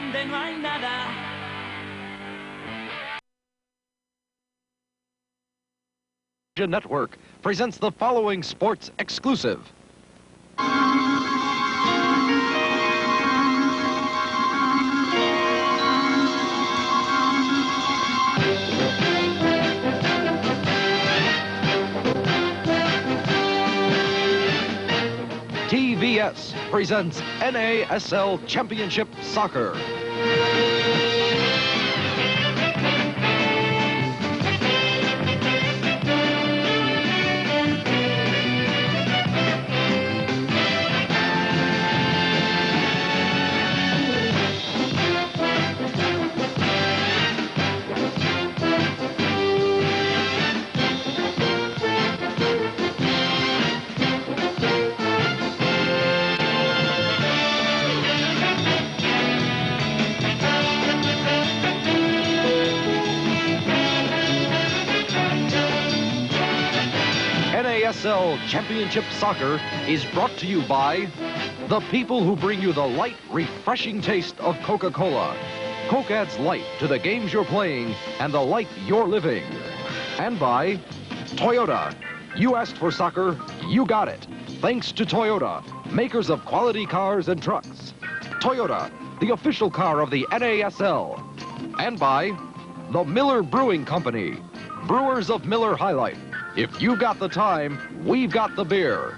donde no hay nada. Network presents the following sports exclusive. TVS presents NASL Championship Soccer. NASL Championship Soccer is brought to you by the people who bring you the light, refreshing taste of Coca-Cola. Coke adds light to the games you're playing and the life you're living. And by Toyota. You asked for soccer, you got it. Thanks to Toyota, makers of quality cars and trucks. Toyota, the official car of the NASL. And by the Miller Brewing Company, brewers of Miller High Life. If you've got the time, we've got the beer.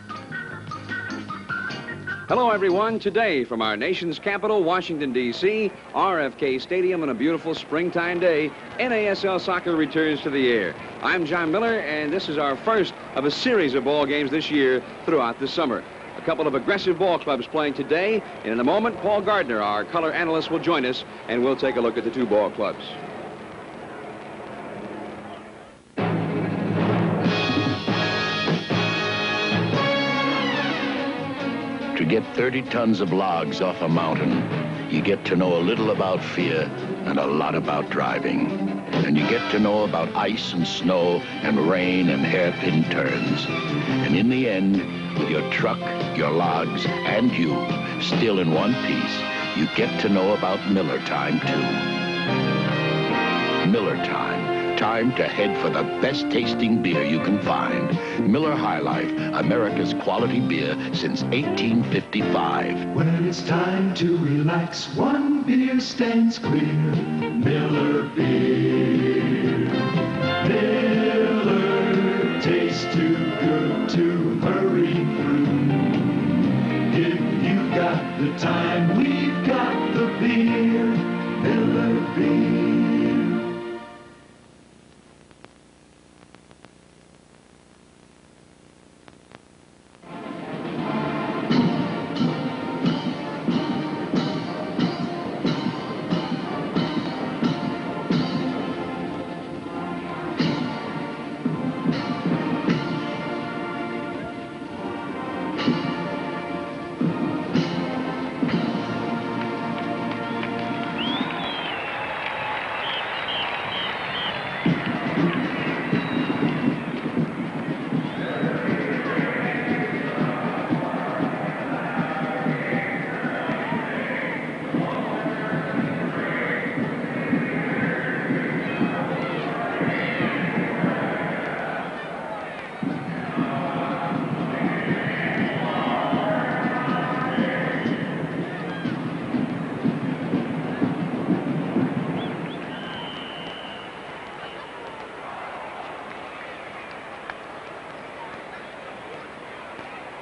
Hello, everyone. Today, from our nation's capital, Washington, D.C., RFK Stadium on a beautiful springtime day, NASL soccer returns to the air. I'm John Miller, and this is our first of a series of ball games this year throughout the summer. A couple of aggressive ball clubs playing today, and in a moment, Paul Gardner, our color analyst, will join us, and we'll take a look at the two ball clubs. To get 30 tons of logs off a mountain, you get to know a little about fear and a lot about driving. And you get to know about ice and snow and rain and hairpin turns. And in the end, with your truck, your logs, and you still in one piece, you get to know about Miller Time, too. Miller Time. Time to head for the best tasting beer you can find. Miller High Life, America's quality beer since 1855. When it's time to relax, one beer stands clear. Miller beer. Miller tastes too good to hurry through. If you've got the time, we've got the beer. Miller beer.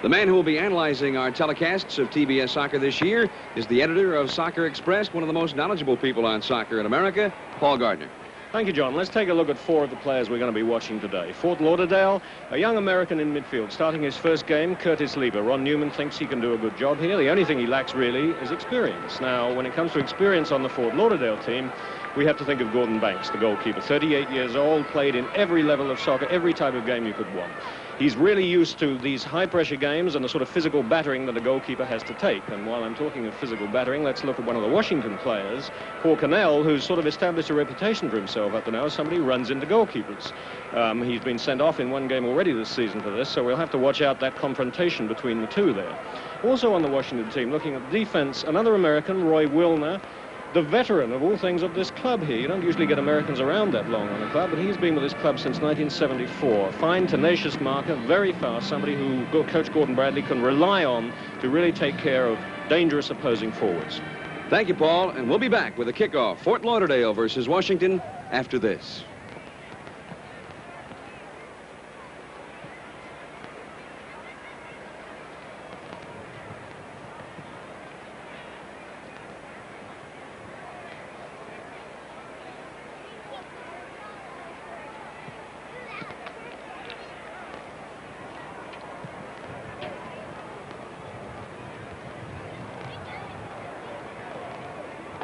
The man who will be analyzing our telecasts of TBS Soccer this year is the editor of Soccer Express, one of the most knowledgeable people on soccer in America, Paul Gardner. Thank you, John. Let's take a look at four of the players we're going to be watching today. Fort Lauderdale, a young American in midfield. Starting his first game, Curtis Lieber. Ron Newman thinks he can do a good job here. The only thing he lacks, really, is experience. Now, when it comes to experience on the Fort Lauderdale team, we have to think of Gordon Banks, the goalkeeper. 38 years old, played in every level of soccer, every type of game you could want. He's really used to these high-pressure games and the sort of physical battering that a goalkeeper has to take. And while I'm talking of physical battering, let's look at one of the Washington players, Paul Cannell, who's sort of established a reputation for himself up to now as somebody who runs into goalkeepers. He's been sent off in one game already this season for this, so we'll have to watch out that confrontation between the two there. Also on the Washington team, looking at defense, another American, Roy Willner, the veteran of all things of this club here. You don't usually get Americans around that long on a club, but he's been with this club since 1974. Fine, tenacious marker, very fast, somebody who Coach Gordon Bradley can rely on to really take care of dangerous opposing forwards. Thank you, Paul, and we'll be back with a kickoff. Fort Lauderdale versus Washington after this.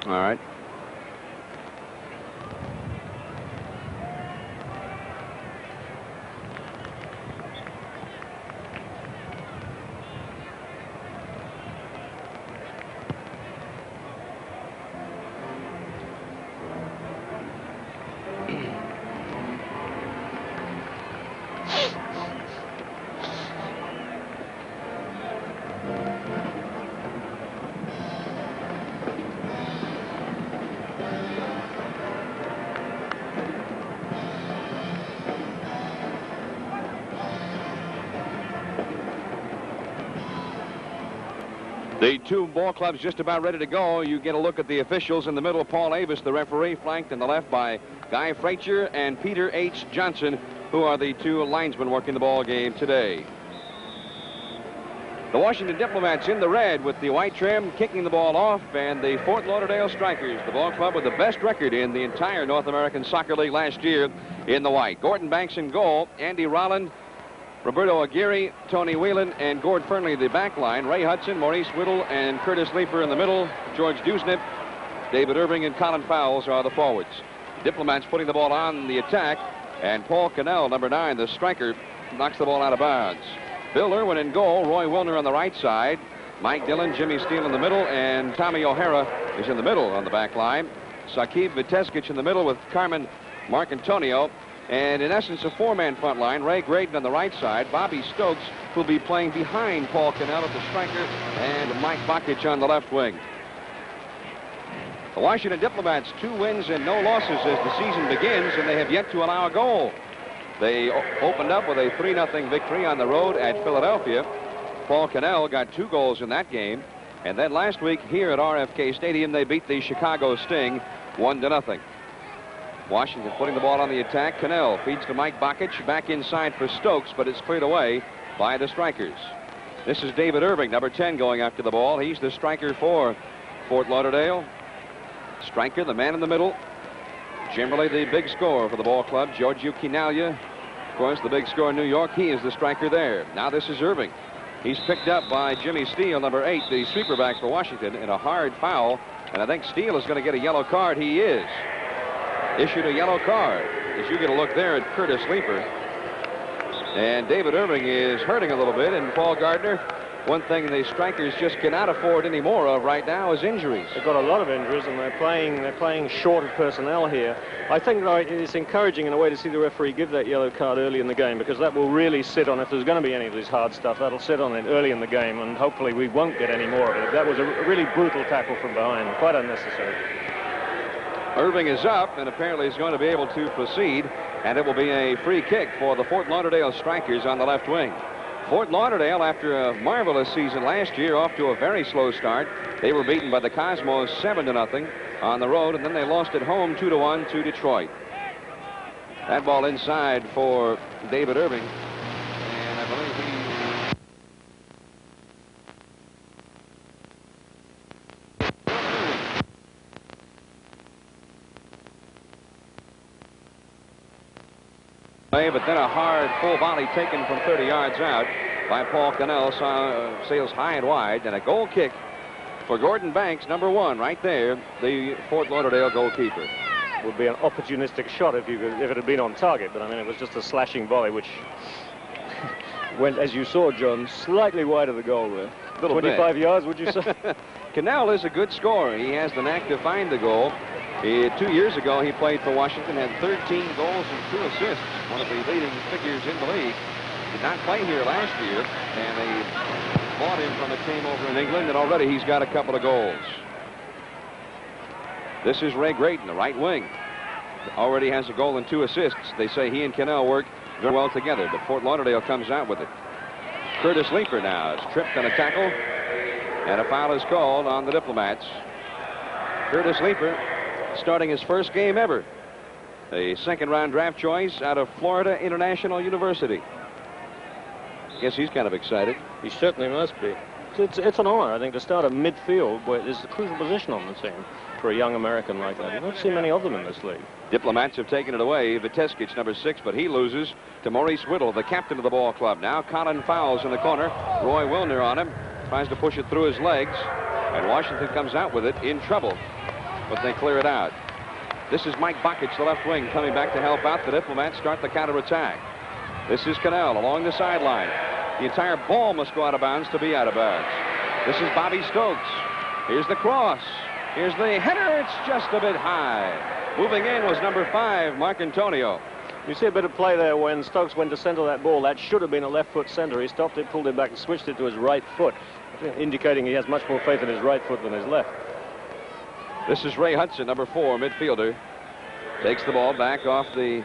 All right. The two ball clubs just about ready to go. You get a look at the officials. In the middle, Paul Avis, the referee, flanked in the left by Guy Frazier and Peter H. Johnson, who are the two linesmen working the ball game today. The Washington Diplomats in the red with the white trim, kicking the ball off, and the Fort Lauderdale Strikers, the ball club with the best record in the entire North American Soccer League last year, in the white. Gordon Banks in goal, Andy Rolland, Roberto Aguirre, Tony Whelan, and Gord Fernley the back line. Ray Hudson, Maurice Whittle, and Curtis Leeper in the middle. George Dusnip, David Irving, and Colin Fowles are the forwards. Diplomats putting the ball on the attack, and Paul Cannell, number 9, the striker, knocks the ball out of bounds. Bill Irwin in goal, Roy Willner on the right side, Mike Dillon, Jimmy Steele in the middle, and Tommy O'Hara is in the middle on the back line. Sakib Viteskic in the middle with Carmen Marcantonio. And in essence, a four-man front line. Ray Graydon on the right side. Bobby Stokes will be playing behind Paul Cannell at the striker, and Mike Bakic on the left wing. The Washington Diplomats, 2 wins and no losses as the season begins, and they have yet to allow a goal. They opened up with a 3-0 victory on the road at Philadelphia. Paul Cannell got 2 goals in that game. And then last week here at RFK Stadium, they beat the Chicago Sting 1-0. Washington putting the ball on the attack. Cannell feeds to Mike Bakic, back inside for Stokes, but it's cleared away by the strikers. This is David Irving, number 10, going after the ball. He's the striker for Fort Lauderdale. Striker, the man in the middle. Generally the big scorer for the ball club, Giorgio Quinaglia. Of course, the big scorer in New York, he is the striker there. Now this is Irving. He's picked up by Jimmy Steele, number 8, the sweeper back for Washington, in a hard foul. And I think Steele is going to get a yellow card. He is. Issued a yellow card. As you get a look there at Curtis Leeper. And David Irving is hurting a little bit. And Paul Gardner, one thing the strikers just cannot afford any more of right now is injuries. They've got a lot of injuries, and they're playing short of personnel here. I think it's encouraging in a way to see the referee give that yellow card early in the game, because that will really sit on, if there's going to be any of this hard stuff, that'll sit on it early in the game, and hopefully we won't get any more of it. That was a really brutal tackle from behind, quite unnecessary. Irving is up and apparently is going to be able to proceed, and it will be a free kick for the Fort Lauderdale Strikers on the left wing. Fort Lauderdale, after a marvelous season last year, off to a very slow start. They were beaten by the Cosmos 7-0 on the road, and then they lost at home 2-1 to Detroit. That ball inside for David Irving, and I believe he... But then a hard full volley taken from 30 yards out by Paul Cannell, sails high and wide, and a goal kick for Gordon Banks, number 1, right there, the Fort Lauderdale goalkeeper. Would be an opportunistic shot if it had been on target, but I mean it was just a slashing volley which went, as you saw, John, slightly wide of the goal there. 25 yards, would you say? Cannell is a good scorer. He has the knack to find the goal. 2 years ago, he played for Washington, had 13 goals and 2 assists, one of the leading figures in the league. Did not play here last year, and they bought him from a team over in England, and already he's got a couple of goals. This is Ray Graydon, the right wing. Already has a goal and 2 assists. They say he and Cannell work very well together, but Fort Lauderdale comes out with it. Curtis Leeper now is tripped on a tackle, and a foul is called on the Diplomats. Curtis Leeper starting his first game ever. A second-round draft choice out of Florida International University. Guess he's kind of excited. He certainly must be. It's an honor, I think, to start at midfield, where there's a crucial position on the team for a young American like that. You don't see many of them in this league. Diplomats have taken it away. Viteskic, number 6, but he loses to Maurice Whittle, the captain of the ball club. Now Colin Fowles in the corner. Roy Willner on him. Tries to push it through his legs. And Washington comes out with it in trouble. But they clear it out. This is Mike Bakic, the left wing, coming back to help out. The Diplomats start the counterattack. This is Cannell along the sideline. The entire ball must go out of bounds to be out of bounds. This is Bobby Stokes. Here's the cross. Here's the header. It's just a bit high. Moving in was number 5, Mark Antonio. You see a bit of play there when Stokes went to center that ball. That should have been a left foot center. He stopped it, pulled it back, and switched it to his right foot, indicating he has much more faith in his right foot than his left. This is Ray Hudson, number 4, midfielder. Takes the ball back off the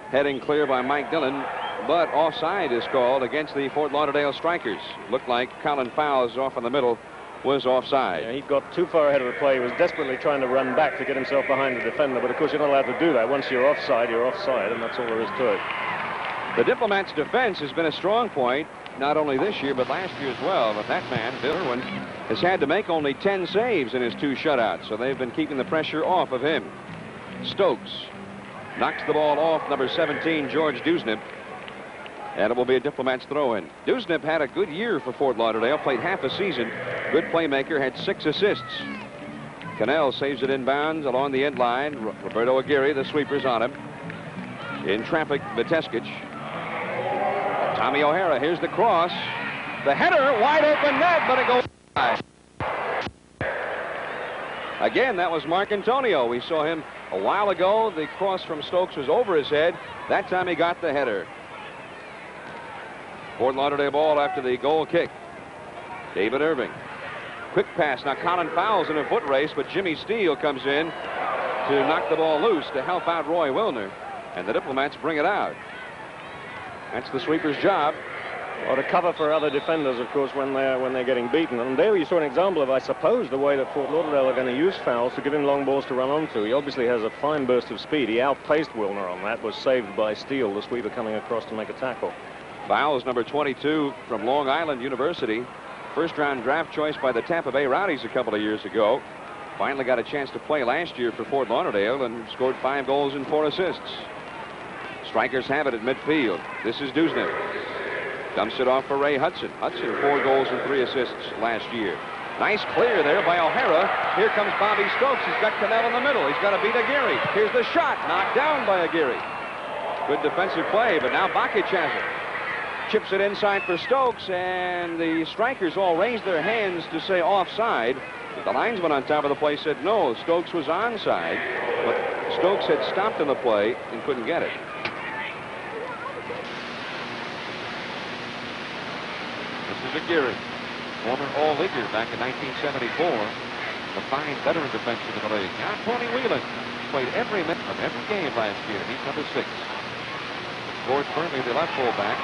heading clear by Mike Dillon, but offside is called against the Fort Lauderdale Strikers. Looked like Colin Fowles off in the middle was offside. Yeah, he got too far ahead of the play. He was desperately trying to run back to get himself behind the defender, but of course you're not allowed to do that. Once you're offside, and that's all there is to it. The Diplomats' defense has been a strong point, not only this year, but last year as well. But that man, Bill Irwin, has had to make only 10 saves in his 2 shutouts, so they've been keeping the pressure off of him. Stokes knocks the ball off number 17, George Dusnip, and it will be a Diplomats throw-in. Dusnip had a good year for Fort Lauderdale, played half a season. Good playmaker, had 6 assists. Cannell saves it inbounds along the end line. Roberto Aguirre, the sweeper's on him. In traffic, Viteskic. Tommy O'Hara, here's the cross. The header, wide open net, but it goes wide. Again, that was Mark Antonio. We saw him a while ago. The cross from Stokes was over his head. That time he got the header. Fort Lauderdale ball after the goal kick. David Irving. Quick pass. Now Colin Fowles in a foot race, but Jimmy Steele comes in to knock the ball loose to help out Roy Willner. And the Diplomats bring it out. That's the sweeper's job. Or to cover for other defenders, of course, when they're getting beaten. And there you saw an example of, I suppose, the way that Fort Lauderdale are going to use Fowles to give him long balls to run onto. He obviously has a fine burst of speed. He outpaced Willner on that, was saved by Steele, the sweeper coming across to make a tackle. Fowles, number 22 from Long Island University. First-round draft choice by the Tampa Bay Rowdies a couple of years ago. Finally got a chance to play last year for Fort Lauderdale and scored 5 goals and 4 assists. Strikers have it at midfield. This is Dusnip. Dumps it off for Ray Hudson. Hudson, 4 goals and 3 assists last year. Nice clear there by O'Hara. Here comes Bobby Stokes. He's got Cannell in the middle. He's got to beat Aguirre. Here's the shot. Knocked down by Aguirre. Good defensive play, but now Bakic has it. Chips it inside for Stokes, and the Strikers all raised their hands to say offside. The linesman on top of the play said no, Stokes was onside, but Stokes had stopped in the play and couldn't get it. This is Aguirre, former All-Leaguer back in 1974. A fine veteran defenseman in the league. Now Tony Whelan played every minute of every game last year. He's number 6. Gord Burnley, the left fullback.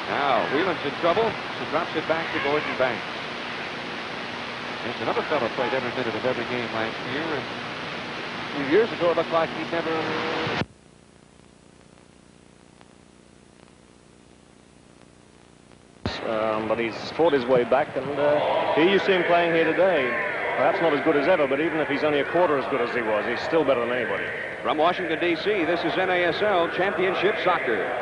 Now Whelan's in trouble, so drops it back to Gordon Banks. There's another fellow played every minute of every game last year, and a few years ago it looked like he never... But he's fought his way back, and here you see him playing here today. Perhaps not as good as ever, but even if he's only a quarter as good as he was, he's still better than anybody. From Washington, D.C., this is NASL Championship Soccer.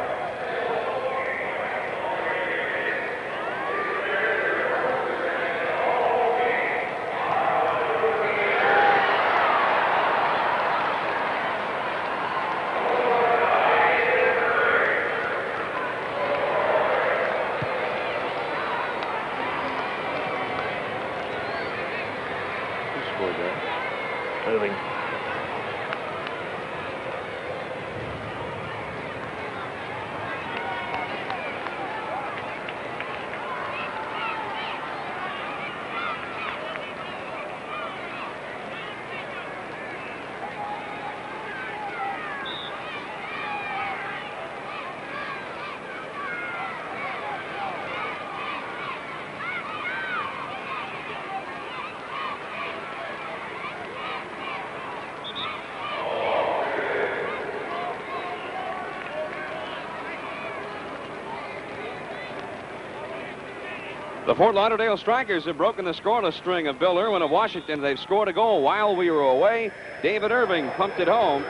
The Fort Lauderdale Strikers have broken the scoreless string of Bill Irwin of Washington. They've scored a goal while we were away. David Irving pumped it home.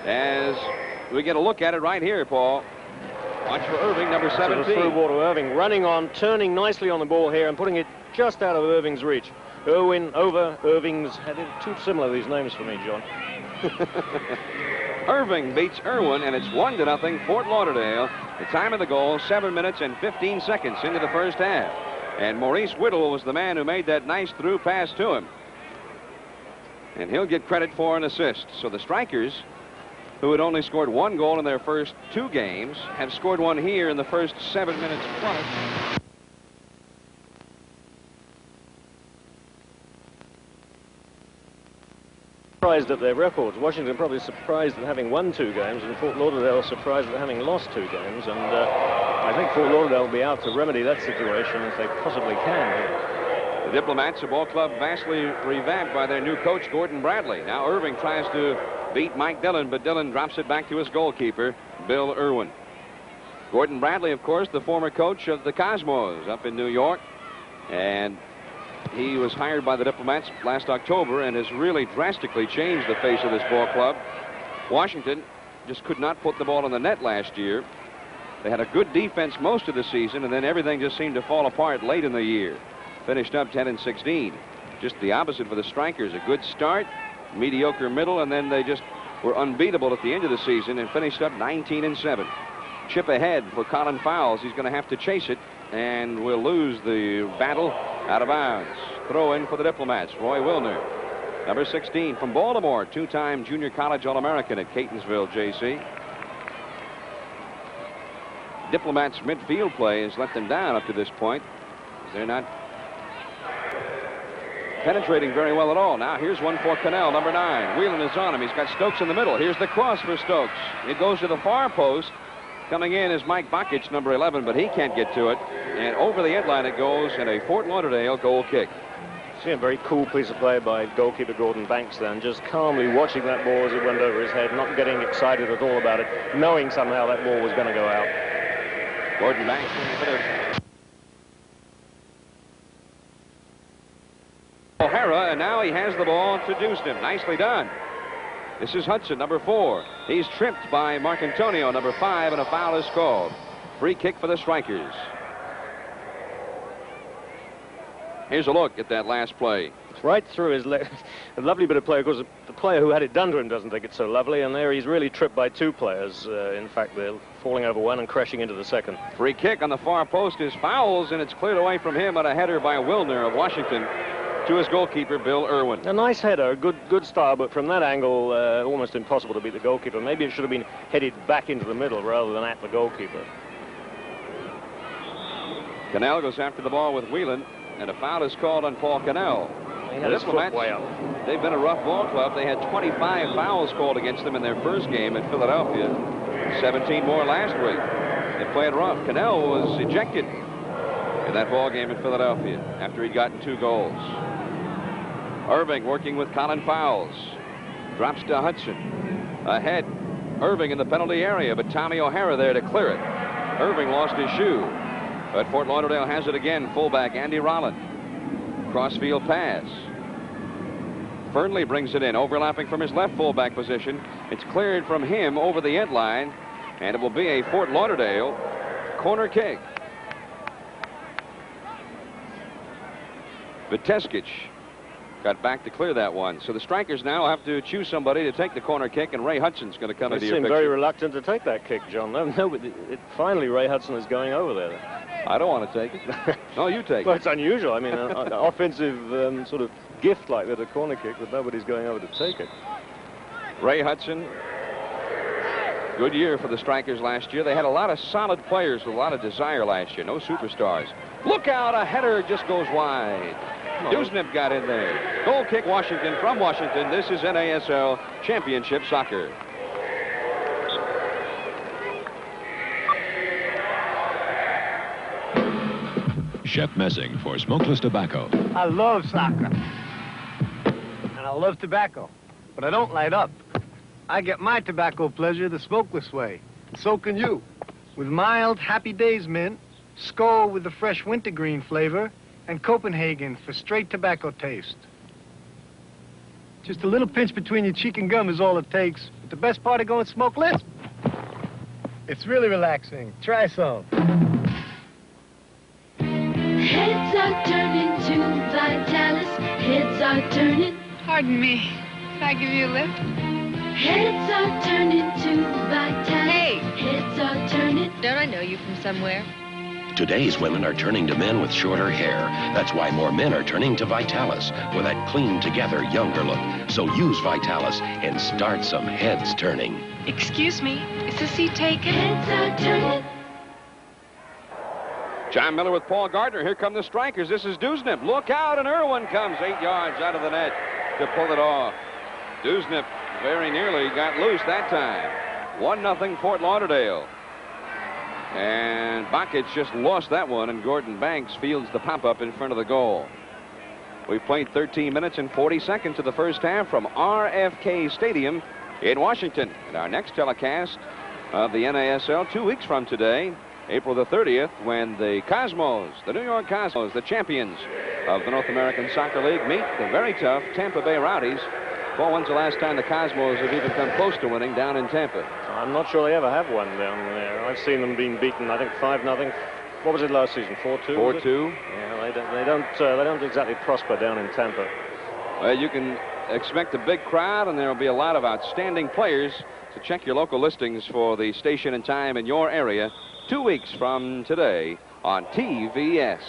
As we get a look at it right here, Paul. Watch for Irving, number 17. So the through ball to Irving, running on, turning nicely on the ball here and putting it just out of Irving's reach. Irwin over Irving's headed. Too similar, these names for me, John. Irving beats Irwin, and it's 1-0 Fort Lauderdale. The time of the goal, 7 minutes and 15 seconds into the first half. And Maurice Whittle was the man who made that nice through pass to him. And he'll get credit for an assist. So the Strikers, who had only scored 1 goal in their first 2 games, have scored 1 here in the first 7 minutes plus. Surprised at their records. Washington probably surprised at having won 2 games, and Fort Lauderdale surprised at having lost 2 games. And I think Fort Lauderdale will be out to remedy that situation if they possibly can here. The Diplomats, a ball club vastly revamped by their new coach, Gordon Bradley. Now Irving tries to beat Mike Dillon, but Dillon drops it back to his goalkeeper, Bill Irwin. Gordon Bradley, of course, the former coach of the Cosmos up in New York. And he was hired by the Diplomats last October and has really drastically changed the face of this ball club. Washington just could not put the ball in the net last year. They had a good defense most of the season, and then everything just seemed to fall apart late in the year. Finished up 10-16. Just the opposite for the Strikers. A good start, mediocre middle, and then they just were unbeatable at the end of the season and finished up 19-7. Chip ahead for Colin Fowles. He's going to have to chase it, and will lose the battle out of bounds. Throw in for the Diplomats, Roy Willner. Number 16 from Baltimore, 2-time junior college All-American at Catonsville, J.C. Diplomats' midfield play has let them down up to this point. They're not penetrating very well at all. Now here's one for Cannell, number 9. Whelan is on him. He's got Stokes in the middle. Here's the cross for Stokes. It goes to the far post. Coming in is Mike Bakic, number 11, but he can't get to it. And over the end line it goes, and a Fort Lauderdale goal kick. See a very cool piece of play by goalkeeper Gordon Banks then, just calmly watching that ball as it went over his head, not getting excited at all about it, knowing somehow that ball was going to go out. Gordon Banks in a bit of O'Hara, and now he has the ball to Dewston. Nicely done. This is Hudson, number 4. He's tripped by Marcantonio, number 5, and a foul is called. Free kick for the Strikers. Here's a look at that last play. It's right through his leg. A lovely bit of play. Of course, the player who had it done to him doesn't think it's so lovely, and there he's really tripped by 2 players. In fact, they're falling over one and crashing into the second. Free kick on the far post is Fowles, and it's cleared away from him on a header by Willner of Washington to his goalkeeper, Bill Irwin. A nice header, good style, but from that angle, almost impossible to beat the goalkeeper. Maybe it should have been headed back into the middle rather than at the goalkeeper. Cannell goes after the ball with Whelan, and a foul is called on Paul Cannell. He had his foot way up. They've been a rough ball club. They had 25 fouls called against them in their first game at Philadelphia. 17 more last week. They played rough. Cannell was ejected in that ball game in Philadelphia after he'd gotten 2 goals. Irving working with Colin Fowles. Drops to Hudson. Ahead. Irving in the penalty area, but Tommy O'Hara there to clear it. Irving lost his shoe. But Fort Lauderdale has it again. Fullback Andy Rolland. Crossfield pass. Fernley brings it in, overlapping from his left fullback position. It's cleared from him over the end line, and it will be a Fort Lauderdale corner kick. Viteskic got back to clear that one. So the Strikers now have to choose somebody to take the corner kick, and Ray Hudson's going to come into your picture. They seem very reluctant to take that kick, John. No, finally Ray Hudson is going over there. I don't want to take it. No, you take Well, it. it's unusual. I mean, an offensive sort of gift like that, a corner kick, but nobody's going over to take it. Ray Hudson, good year for the Strikers last year. They had a lot of solid players with a lot of desire last year. No superstars. Look out, a header just goes wide. Dewsnip got in there. Goal kick Washington from Washington. This is NASL Championship Soccer. Chef Messing for smokeless tobacco. I love soccer. And I love tobacco. But I don't light up. I get my tobacco pleasure the smokeless way. And so can you. With mild, Happy Days mint Skoal with the fresh wintergreen flavor, and Copenhagen for straight tobacco taste. Just a little pinch between your cheek and gum is all it takes. But the best part of going smokeless, it's really relaxing. Try some. Heads are turning to Vitalis. Heads are turning. Pardon me. Can I give you a lift? Heads are turning to Vitalis. Hey! Heads are turning. Don't I know you from somewhere? Today's women are turning to men with shorter hair. That's why more men are turning to Vitalis for that clean together, younger look. So use Vitalis and start some heads turning. Excuse me, is the seat taken? Heads are turning. John Miller with Paul Gardner. Here come the strikers. This is Dusnip. Look out, and Irwin comes 8 yards out of the net to pull it off. Dusnip very nearly got loose that time. 1-0 Fort Lauderdale. And Bakic just lost that one, and Gordon Banks fields the pop-up in front of the goal. We've played 13 minutes and 40 seconds of the first half from RFK Stadium in Washington. And our next telecast of the NASL 2 weeks from today, April the 30th, when the Cosmos, the New York Cosmos, the champions of the North American Soccer League, meet the very tough Tampa Bay Rowdies. Well, when's the last time the Cosmos have even come close to winning down in Tampa? I'm not sure they ever have won down there. I've seen them being beaten, I think, 5-0. What was it last season? 4-2? 4-2. Yeah, they don't exactly prosper down in Tampa. Well, you can expect a big crowd, and there will be a lot of outstanding players. So check your local listings for the station and time in your area 2 weeks from today on TVS.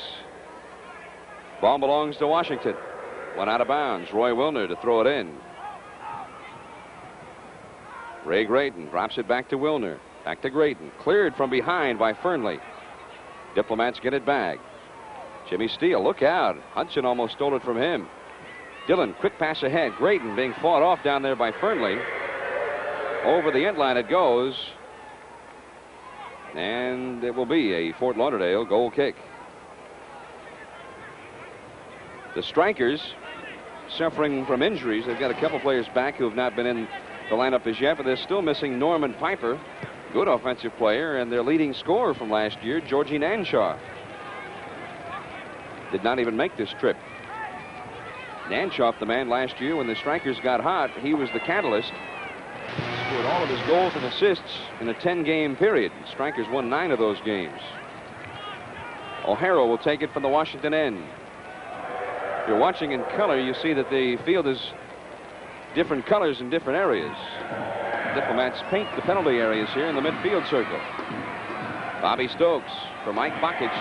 Ball belongs to Washington. One out of bounds. Roy Willner to throw it in. Ray Graydon drops it back to Willner. Back to Graydon. Cleared from behind by Fernley. Diplomats get it back. Jimmy Steele, look out. Hudson almost stole it from him. Dillon, quick pass ahead. Graydon being fought off down there by Fernley. Over the end line it goes. And it will be a Fort Lauderdale goal kick. The Strikers suffering from injuries. They've got a couple players back who have not been in the lineup as yet, but they're still missing Norman Piper, good offensive player, and their leading scorer from last year, Georgie Nanshaw. Did not even make this trip. Nanshaw, the man last year when the Strikers got hot, he was the catalyst. Scored all of his goals and assists in a 10-game period. The Strikers won 9 of those games. O'Hara will take it from the Washington end. If you're watching in color, you see that the field is different colors in different areas. Diplomats paint the penalty areas here in the midfield circle. Bobby Stokes for Mike Bakic.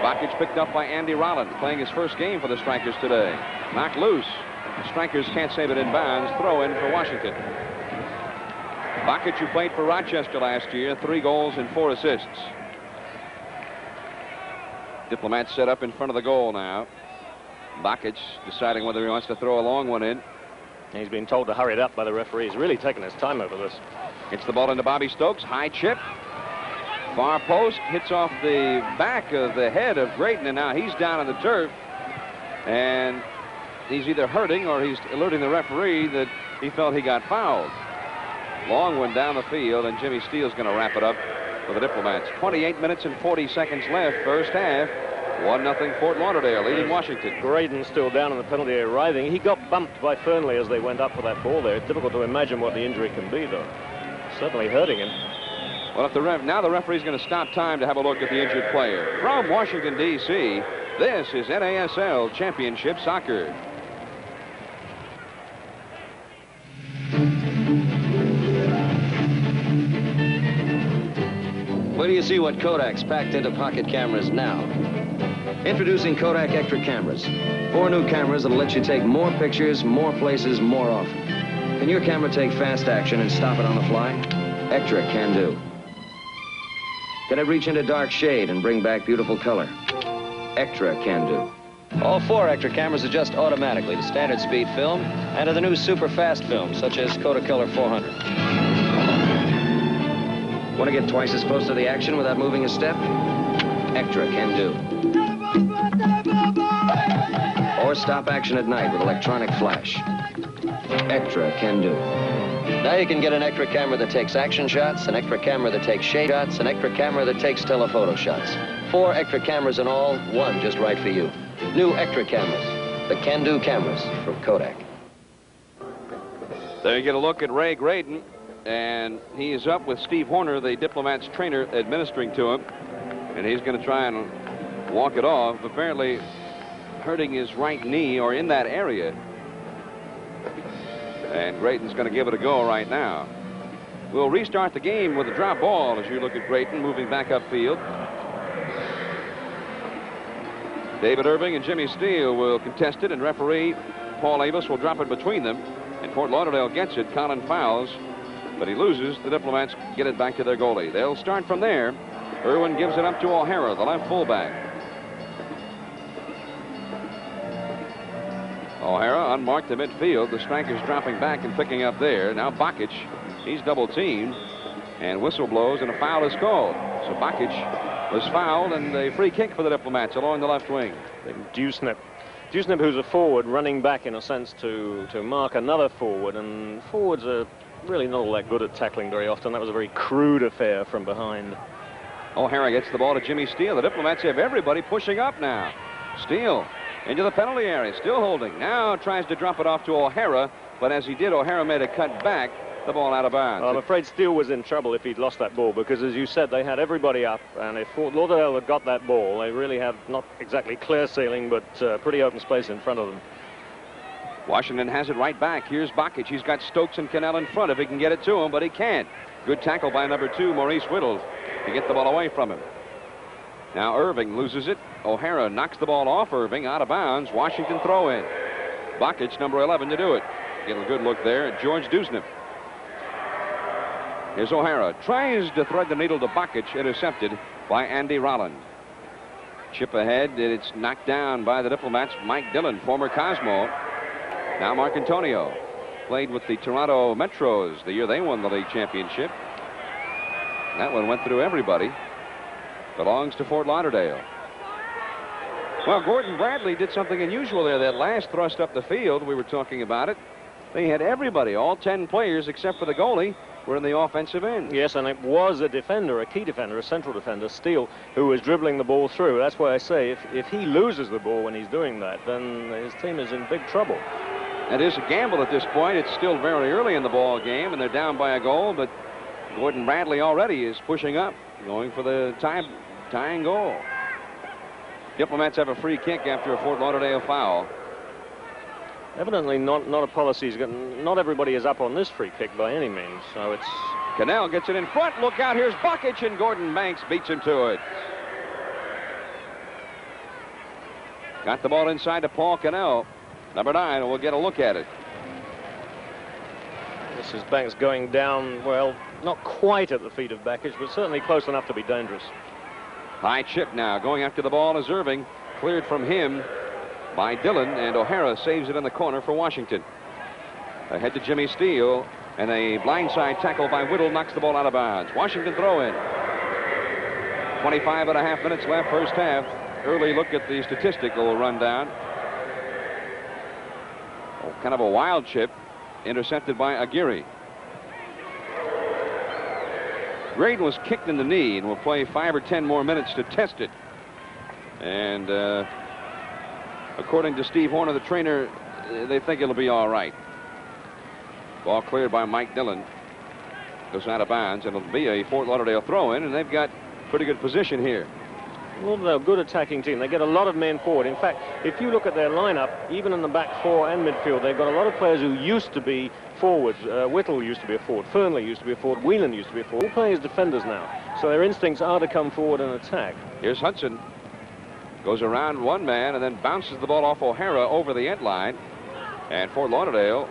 Bakic picked up by Andy Rolland, playing his first game for the Strikers today. Knocked loose. The Strikers can't save it in bounds. Throw in for Washington. Bakic, who played for Rochester last year, 3 goals and 4 assists. Diplomats set up in front of the goal now. Bakic deciding whether he wants to throw a long one in. He's been told to hurry it up by the referee. He's really taking his time over this. Gets the ball into Bobby Stokes. High chip. Far post. Hits off the back of the head of Graydon, and now he's down on the turf. And he's either hurting or he's alerting the referee that he felt he got fouled. Long one down the field, and Jimmy Steele's going to wrap it up for the Diplomats. 28 minutes and 40 seconds left, first half. 1-0 Fort Lauderdale leading Washington. Graydon still down in the penalty area writhing. He got bumped by Fernley as they went up for that ball there. It's difficult to imagine what the injury can be, though. Certainly hurting him. Well, if now the referee's going to stop time to have a look at the injured player. From Washington, D.C., this is NASL Championship Soccer. Where do you see what Kodak's packed into pocket cameras now? Introducing Kodak Extra cameras. 4 new cameras that'll let you take more pictures, more places, more often. Can your camera take fast action and stop it on the fly? Extra can do. Can it reach into dark shade and bring back beautiful color? Extra can do. All 4 Extra cameras adjust automatically to standard speed film and to the new super fast film, such as Kodacolor 400. Want to get twice as close to the action without moving a step? Extra can do. Or stop action at night with electronic flash. Extra can do. Now you can get an extra camera that takes action shots, an extra camera that takes shade shots, an extra camera that takes telephoto shots. 4 extra cameras in all, one just right for you. New extra cameras, the can-do cameras from Kodak. There you get a look at Ray Graydon, and he is up with Steve Horner, the Diplomat's trainer, administering to him, and he's going to try and walk it off, apparently hurting his right knee or in that area. And Graydon's going to give it a go right now. We'll restart the game with a drop ball as you look at Graydon moving back upfield. David Irving and Jimmy Steele will contest it, and referee Paul Avis will drop it between them. And Fort Lauderdale gets it. Colin fouls, but he loses. The Diplomats get it back to their goalie. They'll start from there. Irwin gives it up to O'Hara, the left fullback. O'Hara unmarked to midfield. The strikers dropping back and picking up there. Now Bakic, he's double teamed, and whistle blows and a foul is called. So Bakic was fouled, and a free kick for the Diplomats along the left wing. Dewsnip, who's a forward, running back in a sense to mark another forward, and forwards are really not all that good at tackling very often. That was a very crude affair from behind. O'Hara gets the ball to Jimmy Steele. The Diplomats have everybody pushing up now. Steele into the penalty area, still holding. Now tries to drop it off to O'Hara, but as he did, O'Hara made a cut back, the ball out of bounds. I'm afraid Steele was in trouble if he'd lost that ball, because as you said, they had everybody up, and if Fort Lauderdale had got that ball, they really had not exactly clear sailing, but pretty open space in front of them. Washington has it right back. Here's Bakic. He's got Stokes and Cannell in front if he can get it to him, but he can't. Good tackle by number 2, Maurice Whittle, to get the ball away from him. Now Irving loses it. O'Hara knocks the ball off Irving, out of bounds. Washington throw in. Bakic, number 11, to do it. Get a good look there at George Dewsnip. Here's O'Hara. Tries to thread the needle to Bakic, intercepted by Andy Rolland. Chip ahead. It's knocked down by the Diplomats. Mike Dillon, former Cosmo. Now Marcantonio. Played with the Toronto Metros the year they won the league championship. That one went through everybody. Belongs to Fort Lauderdale. Well, Gordon Bradley did something unusual there. That last thrust up the field, we were talking about it. They had everybody, all 10 players except for the goalie, were in the offensive end. Yes, and it was a defender, a key defender, a central defender, Steele, who was dribbling the ball through. That's why I say if he loses the ball when he's doing that, then his team is in big trouble. It is a gamble at this point. It's still very early in the ball game, and they're down by a goal, but Gordon Bradley already is pushing up, going for the tying goal. Diplomats have a free kick after a Fort Lauderdale foul. Evidently not a policy. Not everybody is up on this free kick by any means, so it's... Cannell gets it in front. Look out, here's Bakic, and Gordon Banks beats him to it. Got the ball inside to Paul Cannell. Number 9, and we'll get a look at it. This is Banks going down, well, not quite at the feet of Bakic, but certainly close enough to be dangerous. High chip now. Going after the ball is Irving. Cleared from him by Dillon, and O'Hara saves it in the corner for Washington. Ahead to Jimmy Steele, and a blindside tackle by Whittle knocks the ball out of bounds. Washington throw in. 25.5 minutes left, first half. Early look at the statistical rundown. Oh, kind of a wild chip, intercepted by Aguirre. Graydon was kicked in the knee and will play 5 or 10 more minutes to test it. And according to Steve Horner, the trainer, they think it'll be all right. Ball cleared by Mike Dillon. Goes out of bounds, and it'll be a Fort Lauderdale throw-in, and they've got pretty good position here. Well, they're a good attacking team. They get a lot of men forward. In fact, if you look at their lineup, even in the back four and midfield, they've got a lot of players who used to be forwards. Whittle used to be a forward. Fernley used to be a forward. Whelan used to be a forward. All playing as defenders now. So their instincts are to come forward and attack. Here's Hudson. Goes around one man and then bounces the ball off O'Hara over the end line. And Fort Lauderdale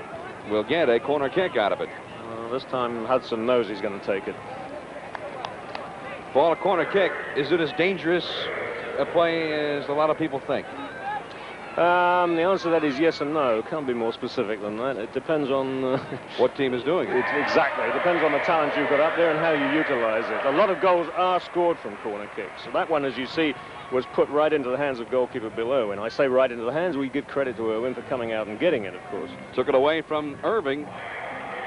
will get a corner kick out of it. This time Hudson knows he's going to take it. Ball, a corner kick. Is it as dangerous a play as a lot of people think? The answer to that is yes and no. Can't be more specific than that. It depends on what team is doing it. Exactly. It depends on the talent you've got up there and how you utilize it. A lot of goals are scored from corner kicks. So that one, as you see, was put right into the hands of goalkeeper Bill Irwin. I say right into the hands. We give credit to Irwin for coming out and getting it, of course. Took it away from Irving.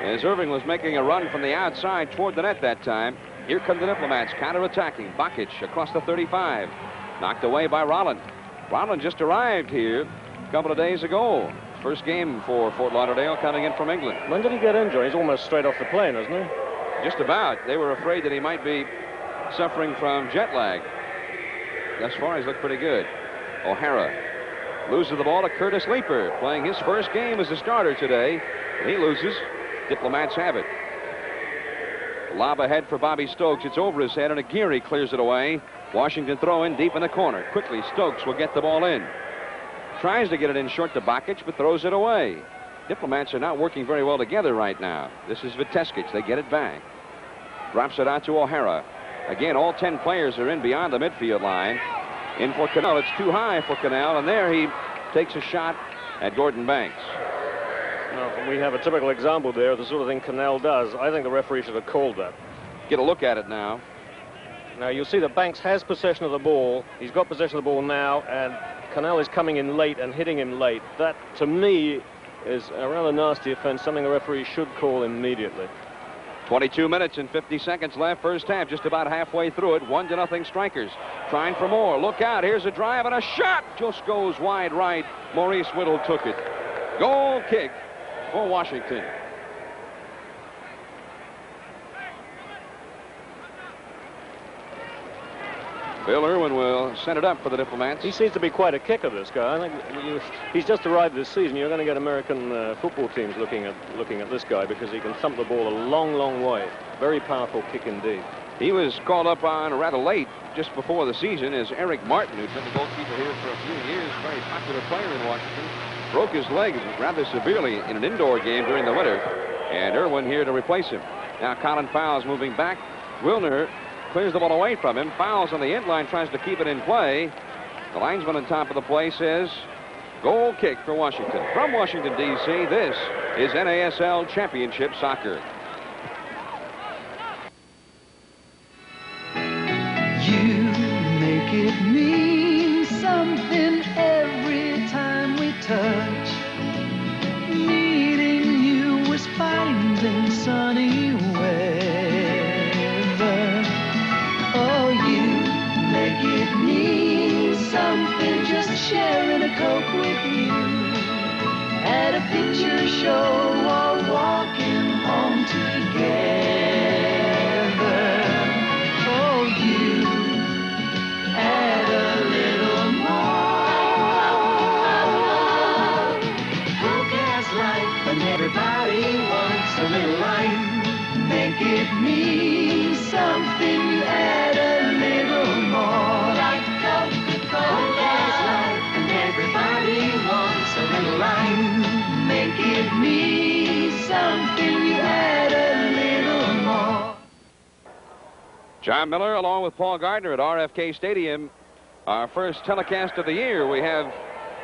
as Irving was making a run from the outside toward the net that time. Here come the Diplomats counterattacking. Bakic across the 35. Knocked away by Rolland. Rolland just arrived here a couple of days ago. First game for Fort Lauderdale coming in from England. When did he get injured? He's almost straight off the plane, isn't he? Just about. They were afraid that he might be suffering from jet lag. Thus far, he's looked pretty good. O'Hara loses the ball to Curtis Leeper, playing his first game as a starter today. He loses. Diplomats have it. Lob ahead for Bobby Stokes. It's over his head, and Aguirre clears it away. Washington throw in deep in the corner. Quickly, Stokes will get the ball in. Tries to get it in short to Bakic, but throws it away. Diplomats are not working very well together right now. This is Viteskic. They get it back. Drops it out to O'Hara. Again, all 10 players are in beyond the midfield line. In for Cannell. It's too high for Cannell, and there he takes a shot at Gordon Banks. Well, we have a typical example there of the sort of thing Cannell does. I think the referee should have called that. Get a look at it now. Now, you'll see that Banks has possession of the ball. He's got possession of the ball now, and Cannell is coming in late and hitting him late. That, to me, is a rather nasty offense, something the referee should call immediately. 22 minutes and 50 seconds left. First half, just about halfway through it. 1-0 Strikers. Trying for more. Look out. Here's a drive and a shot. Just goes wide right. Maurice Whittle took it. Goal kick for Washington. Bill Irwin will set it up for the Diplomats. He seems to be quite a kicker, this guy. I think he's just arrived this season. You're going to get American football teams looking at this guy because he can thump the ball a long, long way. Very powerful kick indeed. He was called up on rather late, just before the season, as Eric Martin, who's been the goalkeeper here for a few years, very popular player in Washington, broke his leg rather severely in an indoor game during the winter, and Irwin here to replace him. Now Colin Fowles moving back. Willner clears the ball away from him. Fouls on the end line, tries to keep it in play. The linesman on top of the play says, goal kick for Washington. From Washington, D.C., this is NASL Championship Soccer. You make it mean something every time we touch. Meeting you was finding sunny weather. Oh, you make it mean something just sharing a Coke with you at a picture show or walking home together. Oh, you add a little more. Coke has life and everybody wants a little life. Make it mean something, you add a little more. Like Coca-Cola has life and everybody wants a little life. Make it mean something, you add a little more. John Miller along with Paul Gardner at RFK Stadium. Our first telecast of the year. We have,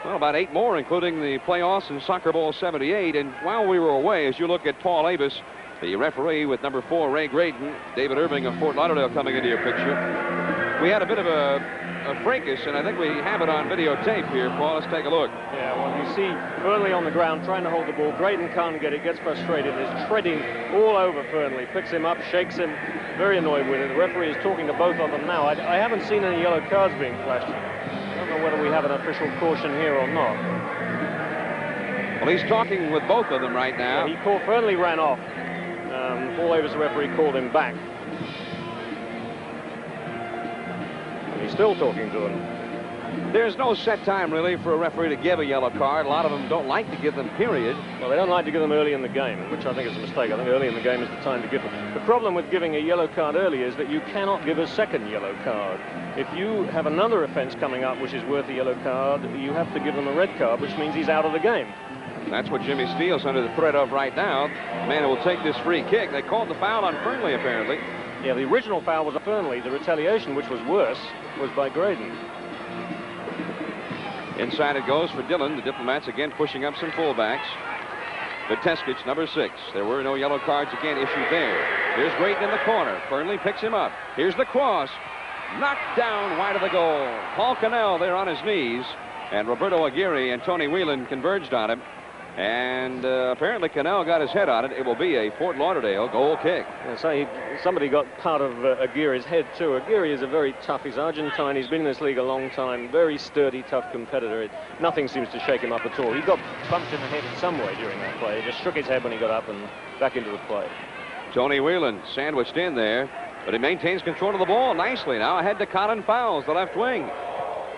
well, about 8 more, including the playoffs and Soccer Bowl 78. And while we were away, as you look at Paul Avis, the referee with number 4, Ray Graydon, David Irving of Fort Lauderdale coming into your picture. We had a bit of a fracas, and I think we have it on videotape here. Paul, let's take a look. Yeah, well, you see Fernley on the ground trying to hold the ball. Graydon can't get it, gets frustrated, is treading all over Fernley, picks him up, shakes him, very annoyed with it. The referee is talking to both of them now. I haven't seen any yellow cards being flashed. I don't know whether we have an official caution here or not. Well, he's talking with both of them right now. Yeah, he called, Fernley ran off. Paul Avis, the referee, called him back. And he's still talking to him. There's no set time, really, for a referee to give a yellow card. A lot of them don't like to give them, period. Well, they don't like to give them early in the game, which I think is a mistake. I think early in the game is the time to give them. The problem with giving a yellow card early is that you cannot give a second yellow card. If you have another offense coming up which is worth a yellow card, you have to give them a red card, which means he's out of the game. That's what Jimmy Steele's under the threat of right now. The man who will take this free kick. They called the foul on Fernley, apparently. Yeah, the original foul was on Fernley. The retaliation, which was worse, was by Graydon. Inside it goes for Dillon. The Diplomats again pushing up some fullbacks. Viteskic, number 6. There were no yellow cards again issued there. Here's Graydon in the corner. Fernley picks him up. Here's the cross. Knocked down wide of the goal. Paul Cannell there on his knees. And Roberto Aguirre and Tony Whelan converged on him. And apparently Cannell got his head on it. It will be a Fort Lauderdale goal kick. Yeah, so somebody got part of Aguirre's head, too. Aguirre is a very tough. He's Argentine. He's been in this league a long time. Very sturdy, tough competitor. Nothing seems to shake him up at all. He got bumped in the head in some way during that play. He just shook his head when he got up and back into the play. Tony Whelan sandwiched in there, but he maintains control of the ball nicely. Now ahead to Colin Fowles, the left wing.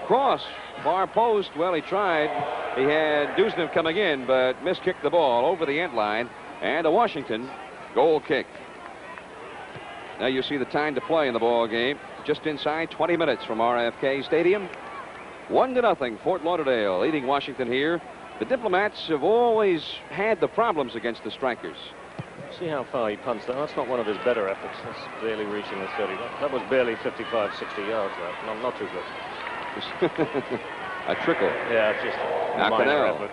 Cross, far post. Well, he tried. He had Duznev coming in, but miskicked the ball over the end line. And a Washington goal kick. Now you see the time to play in the ball game. Just inside 20 minutes from RFK Stadium. 1-0, Fort Lauderdale leading Washington here. The Diplomats have always had the problems against the Strikers. See how far he punts that. That's not one of his better efforts. That's barely reaching the 30. That was barely 55, 60 yards, that. Not too good. A trickle. Yeah, just now minor Cannell effort.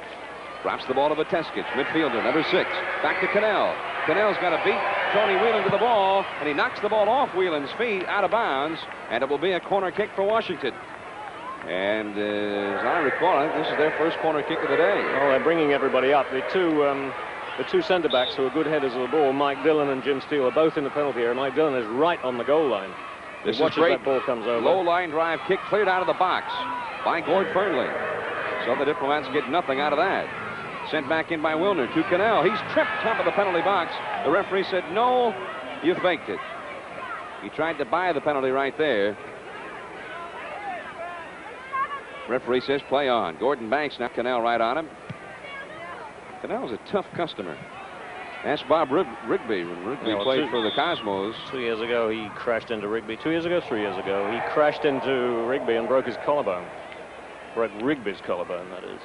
drops the ball to Viteskich, midfielder, number 6. Back to Cannell. Cannell's got to beat Tony Whelan to the ball, and he knocks the ball off Whelan's feet, out of bounds, and it will be a corner kick for Washington. And as I recall, I think this is their first corner kick of the day. Oh, they're bringing everybody up. The two centre-backs who are good headers of the ball, Mike Dillon and Jim Steele, are both in the penalty area. Mike Dillon is right on the goal line. This is great. That ball comes over. Low line drive kick cleared out of the box by Gord Fernley. So the Diplomats get nothing out of that. Sent back in by Willner to Cannell. He's tripped top of the penalty box. The referee said, no, you faked it. He tried to buy the penalty right there. Referee says play on. Gordon Banks now Cannell right on him. Cannell's a tough customer. Ask Bob Rigby when Rigby played for the Cosmos. 2 years ago, he crashed into Rigby. 2 years ago, 3 years ago, he crashed into Rigby and broke his collarbone. Broke Rigby's collarbone, that is.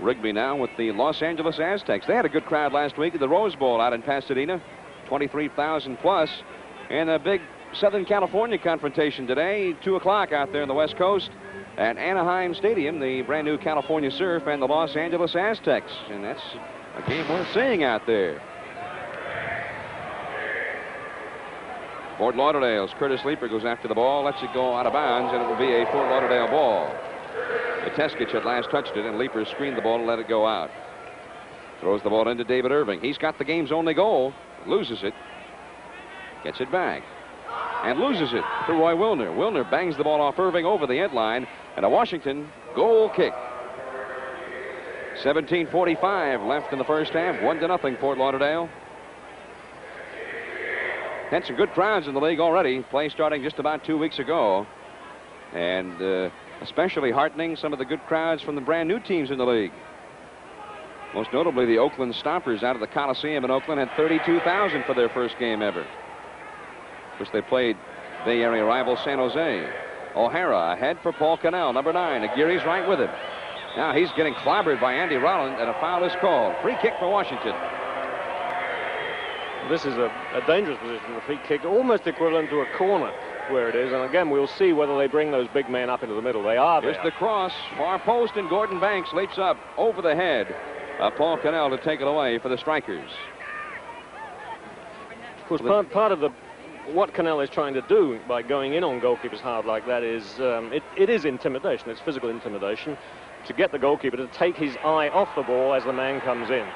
Rigby now with the Los Angeles Aztecs. They had a good crowd last week at the Rose Bowl out in Pasadena. 23,000 plus. And a big Southern California confrontation today. 2 o'clock out there on the West Coast at Anaheim Stadium. The brand new California Surf and the Los Angeles Aztecs. And that's a game worth seeing out there. Fort Lauderdale's Curtis Leeper goes after the ball, lets it go out of bounds, and it will be a Fort Lauderdale ball. Viteskich had last touched it, and Leeper screened the ball and let it go out. Throws the ball into David Irving. He's got the game's only goal. Loses it. Gets it back. And loses it to Roy Willner. Willner bangs the ball off Irving over the end line, and a Washington goal kick. 17:45 left in the first half. 1-0 Fort Lauderdale. Had some good crowds in the league already. Play starting just about 2 weeks ago. And especially heartening some of the good crowds from the brand new teams in the league. Most notably, the Oakland Stompers out of the Coliseum in Oakland had 32,000 for their first game ever. Of course, they played Bay Area rival San Jose. O'Hara ahead for Paul Cannell, number 9. Aguirre's right with him. Now he's getting clobbered by Andy Rolland, and a foul is called. Free kick for Washington. This is a dangerous position, a free kick, almost equivalent to a corner where it is. And again, we'll see whether they bring those big men up into the middle. They are there. Here's the cross, far post, and Gordon Banks leaps up over the head of Paul Cannell to take it away for the Strikers. Of course, part of what Cannell is trying to do by going in on goalkeepers hard like that is it is intimidation. It's physical intimidation to get the goalkeeper to take his eye off the ball as the man comes in.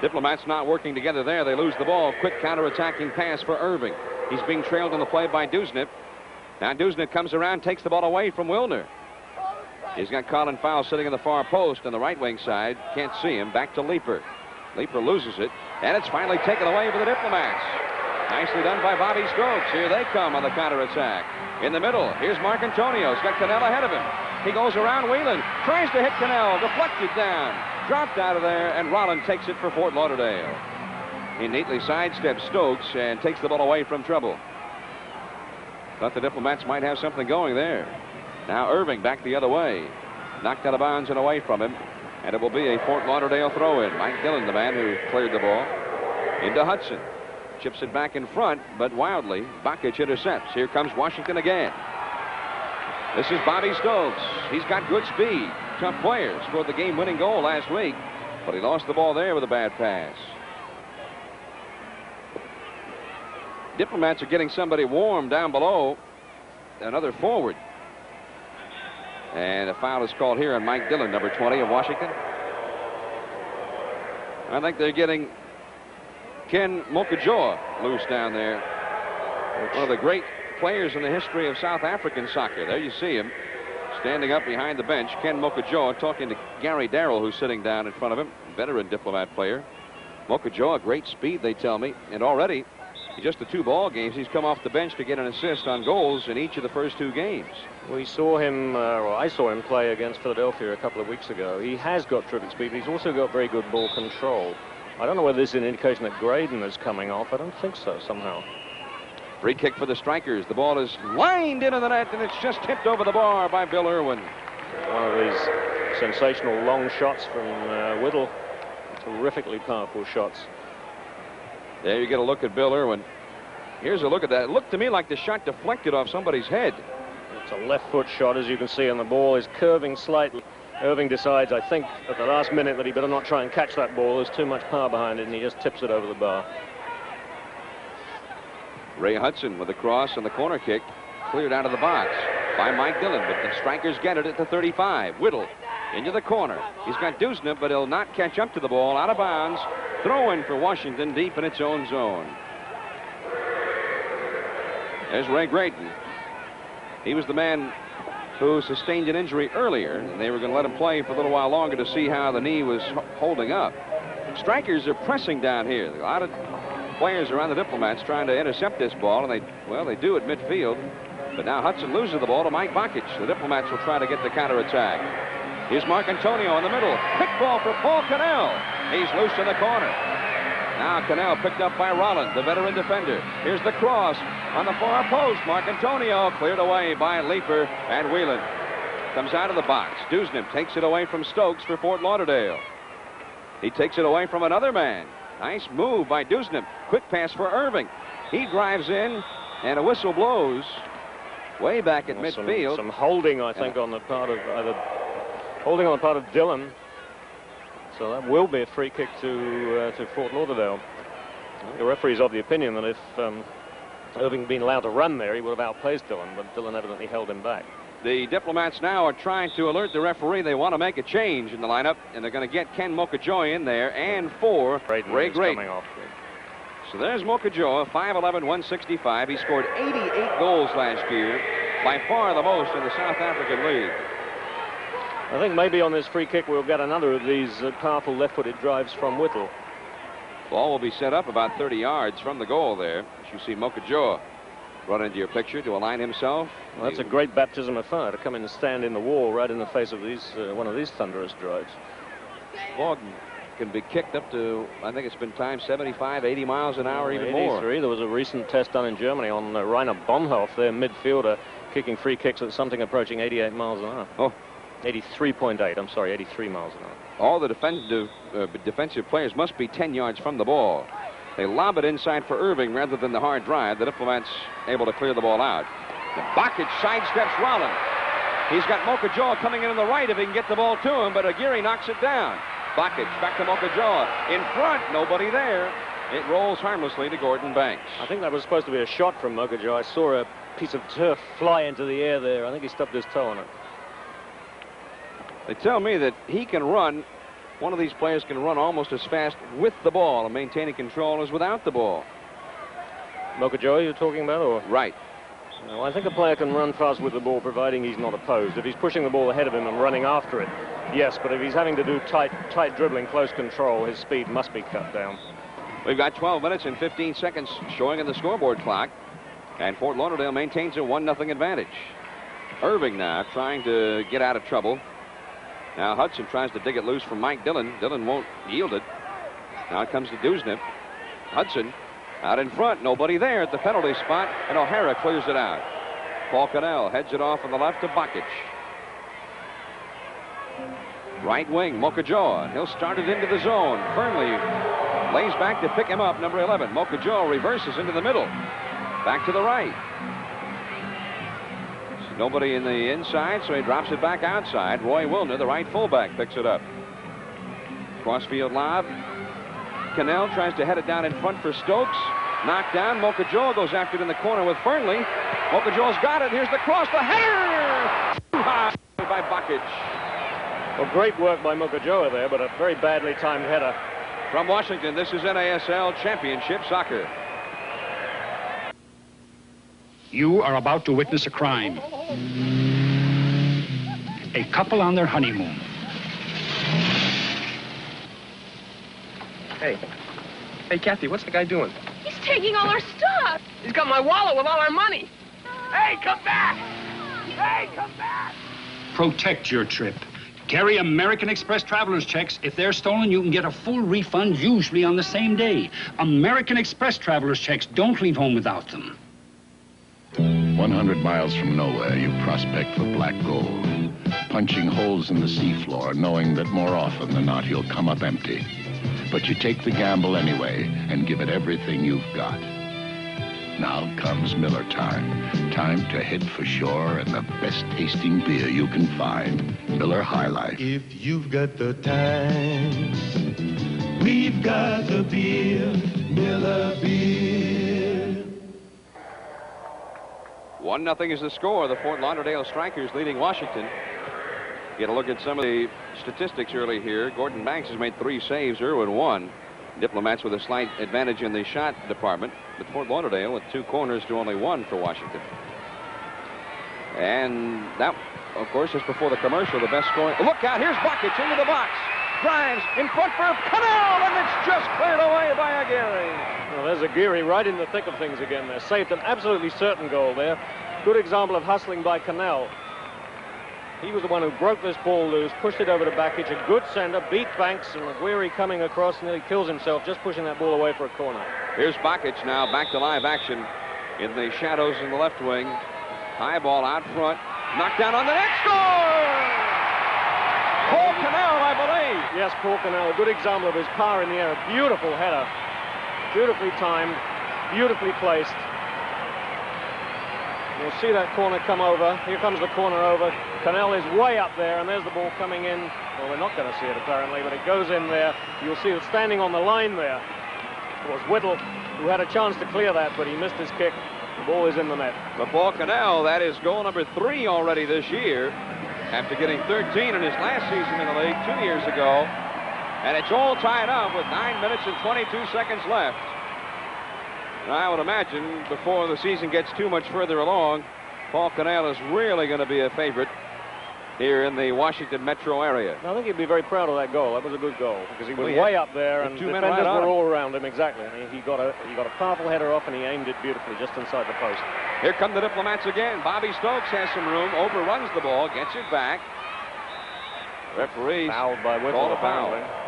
Diplomats not working together there. They lose the ball. Quick counter-attacking pass for Irving. He's being trailed in the play by Duznev. Now Duznev comes around, takes the ball away from Willner. He's got Colin Fowles sitting in the far post on the right wing side. Can't see him. Back to Leeper. Leeper loses it, and it's finally taken away for the Diplomats. Nicely done by Bobby Stokes. Here they come on the counter-attack. In the middle, here's Mark Antonio. He's got Cannell ahead of him. He goes around Whelan, tries to hit Cannell, deflected down, dropped out of there, and Rolland takes it for Fort Lauderdale. He neatly sidesteps Stokes and takes the ball away from trouble. Thought the Diplomats might have something going there. Now Irving back the other way. Knocked out of bounds and away from him. And it will be a Fort Lauderdale throw-in. Mike Dillon, the man who cleared the ball. Into Hudson. Chips it back in front, but wildly, Bakic intercepts. Here comes Washington again. This is Bobby Stokes. He's got good speed. Tough player. Scored the game-winning goal last week, but he lost the ball there with a bad pass. Diplomats are getting somebody warm down below. Another forward. And a foul is called here on Mike Dillon, number 20 of Washington. I think they're getting Ken Mokajoa loose down there. One of the great players in the history of South African soccer. There you see him standing up behind the bench. Ken Mokajoa talking to Gary Darrell, who's sitting down in front of him. Veteran Diplomat player. Mokajoa, great speed, they tell me. And already, in just the 2 ball games, he's come off the bench to get an assist on goals in each of the first 2 games. We saw him, or I saw him play against Philadelphia a couple of weeks ago. He has got terrific speed, but he's also got very good ball control. I don't know whether this is an indication that Graydon is coming off. I don't think so, somehow. Free kick for the Strikers. The ball is lined into the net, and it's just tipped over the bar by Bill Irwin. One of these sensational long shots from Whittle. Terrifically powerful shots. There you get a look at Bill Irwin. Here's a look at that. It looked to me like the shot deflected off somebody's head. It's a left foot shot, as you can see, and the ball is curving slightly. Irving decides, I think, at the last minute that he better not try and catch that ball. There's too much power behind it, and he just tips it over the bar. Ray Hudson with a cross and the corner kick cleared out of the box by Mike Dillon, but the Strikers get it at the 35. Whittle into the corner. He's got Dusnip, but he'll not catch up to the ball. Out of bounds. Throw in for Washington deep in its own zone. There's Ray Graydon. He was the man who sustained an injury earlier, and they were going to let him play for a little while longer to see how the knee was holding up. Strikers are pressing down here. A lot of players around the Diplomats trying to intercept this ball, and they do at midfield. But now Hudson loses the ball to Mike Bakic. The Diplomats will try to get the counterattack. Here's Mark Antonio in the middle. Quick ball for Paul Cannell. He's loose in the corner. Now Cannell picked up by Rolland, the veteran defender. Here's the cross on the far post. Mark Antonio cleared away by Leeper and Whelan. Comes out of the box. Dusnip takes it away from Stokes for Fort Lauderdale. He takes it away from another man. Nice move by Dusnip. Quick pass for Irving. He drives in, and a whistle blows way back at midfield. Some holding, I think, on the part of holding on the part of Dillon. So that will be a free kick to Fort Lauderdale. The referee's of the opinion that if Irving had been allowed to run there, he would have outpaced Dillon, but Dillon evidently held him back. The Diplomats now are trying to alert the referee. They want to make a change in the lineup, and they're going to get Ken Mokajoa in there and for Ray Graydon. So there's Mokajoa, 5'11", 165. He scored 88 goals last year, by far the most in the South African League. I think maybe on this free kick we'll get another of these powerful left-footed drives from Whittle. Ball will be set up about 30 yards from the goal there. As you see Mokajoa run into your picture to align himself. Well, that's a great baptism of fire to come in and stand in the wall right in the face of these one of these thunderous drives. Ball can be kicked up to, I think it's been timed 75, 80 miles an hour, even 83. More. There was a recent test done in Germany on Rainer Bonhoff, their midfielder, kicking free kicks at something approaching 88 miles an hour. Oh. 83.8, I'm sorry, 83 miles an hour. All the defensive players must be 10 yards from the ball. They lob it inside for Irving rather than the hard drive. The Diplomats able to clear the ball out. Bakic sidesteps Rolland. He's got Mokajoa coming in on the right if he can get the ball to him, but Aguirre knocks it down. Bakic back to Mokajoa. In front, nobody there. It rolls harmlessly to Gordon Banks. I think that was supposed to be a shot from Mokajoa. I saw a piece of turf fly into the air there. I think he stubbed his toe on it. They tell me that he can run, one of these players can run almost as fast with the ball and maintaining control as without the ball. Mokajoa you're talking about, or? Right. Well, I think a player can run fast with the ball providing he's not opposed. If he's pushing the ball ahead of him and running after it, yes, but if he's having to do tight dribbling, close control, his speed must be cut down. We've got 12 minutes and 15 seconds showing in the scoreboard clock, and Fort Lauderdale maintains a 1-0 advantage. Irving now trying to get out of trouble. Now Hudson tries to dig it loose from Mike Dillon. Dillon won't yield it. Now it comes to Dusnip. Hudson out in front. Nobody there at the penalty spot, and O'Hara clears it out. Paul Cannell heads it off on the left to Bakic. Right wing, Mokajoa. He'll start it into the zone. Firmly lays back to pick him up, number 11. Mokajoa reverses into the middle. Back to the right. Nobody in the inside, so he drops it back outside. Roy Willner, the right fullback, picks it up. Crossfield lob. Cannell tries to head it down in front for Stokes. Knocked down. Mokajoa goes after it in the corner with Fernley. Mokajoa's got it. Here's the cross. The header! By Bakic. Well, great work by Mokajoa there, but a very badly timed header From Washington, this is NASL Championship Soccer. You are about to witness a crime. A couple on their honeymoon. Hey, Kathy, what's the guy doing? He's taking all our stuff. He's got my wallet with all our money. Hey, come back! Hey, come back! Protect your trip. Carry American Express traveler's checks. If they're stolen, you can get a full refund, usually on the same day. American Express traveler's checks. Don't leave home without them. 100 miles from nowhere, you prospect for black gold, punching holes in the seafloor, knowing that more often than not, you'll come up empty. But you take the gamble anyway and give it everything you've got. Now comes Miller time. Time to head for shore and the best tasting beer you can find. Miller High Life. If you've got the time, we've got the beer, Miller Beer. 1-0 is the score. The Fort Lauderdale Strikers leading Washington. Get a look at some of the statistics early here. Gordon Banks has made 3 saves, Irwin 1. Diplomats with a slight advantage in the shot department, but Fort Lauderdale with 2 corners to only 1 for Washington. And that, of course, is before the commercial, the best scoring. Look out, here's Buckich into the box. Drives in front for Cannell, and it's just cleared away by Aguirre. Well, there's Aguirre right in the thick of things again there. Saved an absolutely certain goal there. Good example of hustling by Cannell. He was the one who broke this ball loose, pushed it over to Bakic, a good sender, beat Banks, and Aguirre coming across nearly kills himself just pushing that ball away for a corner. Here's Bakic now back to live action in the shadows in the left wing. High ball out front, knocked down on the net, score! Paul Cannell, I believe. Yes, Paul Cannell, a good example of his power in the air. A beautiful header, beautifully timed, beautifully placed. You'll see that corner come over. Here comes the corner over. Cannell is way up there, and there's the ball coming in. Well, we're not going to see it apparently, but it goes in there. You'll see it standing on the line there. It was Whittle who had a chance to clear that, but he missed his kick. The ball is in the net. But Paul Cannell, that is goal number 3 already this year, after getting 13 in his last season in the league 2 years ago. And it's all tied up with 9 minutes and 22 seconds left. I would imagine before the season gets too much further along, Paul Cannell is really going to be a favorite here in the Washington metro area. I think he'd be very proud of that goal. That was a good goal because he was way up there and the defenders were all around him. Exactly. And he got a powerful header off and he aimed it beautifully just inside the post. Here come the Diplomats again. Bobby Stokes has some room, overruns the ball, gets it back. Referee fouled by Whittle. Called a foul.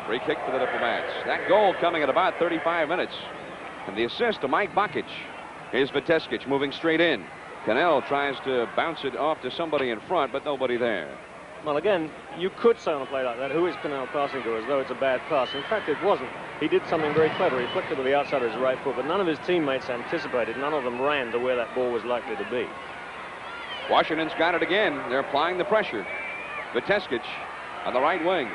Free kick for the Diplomats. That goal coming at about 35 minutes. And the assist to Mike Bakic. Here's Viteskic moving straight in. Cannell tries to bounce it off to somebody in front, but nobody there. Well, again, you could say on a play like that, who is Cannell passing to, as though it's a bad pass. In fact, it wasn't. He did something very clever. He flicked it with the outside of his right foot, but none of his teammates anticipated. None of them ran to where that ball was likely to be. Washington's got it again. They're applying the pressure. Viteskic on the right wing.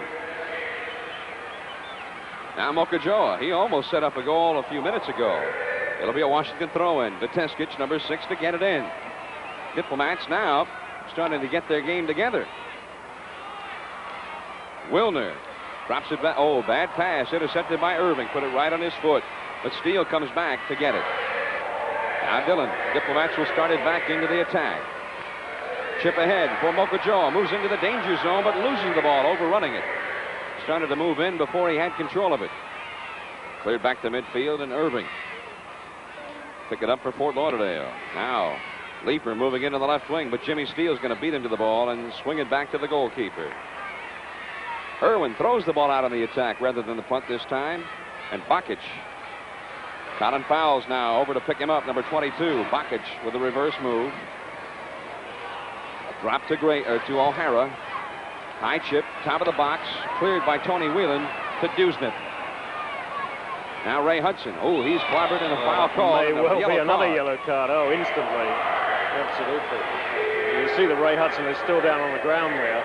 Now Mokajoa, he almost set up a goal a few minutes ago. It'll be a Washington throw-in. Viteskic, number 6, to get it in. Diplomats now starting to get their game together. Willner drops it back. Oh, bad pass. Intercepted by Irving. Put it right on his foot. But Steele comes back to get it. Now Dillon. Diplomats will start it back into the attack. Chip ahead for Mokajoa. Moves into the danger zone, but loses the ball, overrunning it. Started to move in before he had control of it. Cleared back to midfield, and Irving pick it up for Fort Lauderdale. Now Leeper moving into the left wing, but Jimmy Steele's going to beat him to the ball and swing it back to the goalkeeper. Irwin throws the ball out on the attack rather than the punt this time. And Bakic. Colin Fowles now over to pick him up, number 22. Bakic with a reverse move. Drop to O'Hara. High chip, top of the box, cleared by Tony Whelan to Dusnip. Now Ray Hudson. Oh, he's clobbered in a foul call. May well be another yellow card. Oh, instantly. Absolutely. You see that Ray Hudson is still down on the ground there.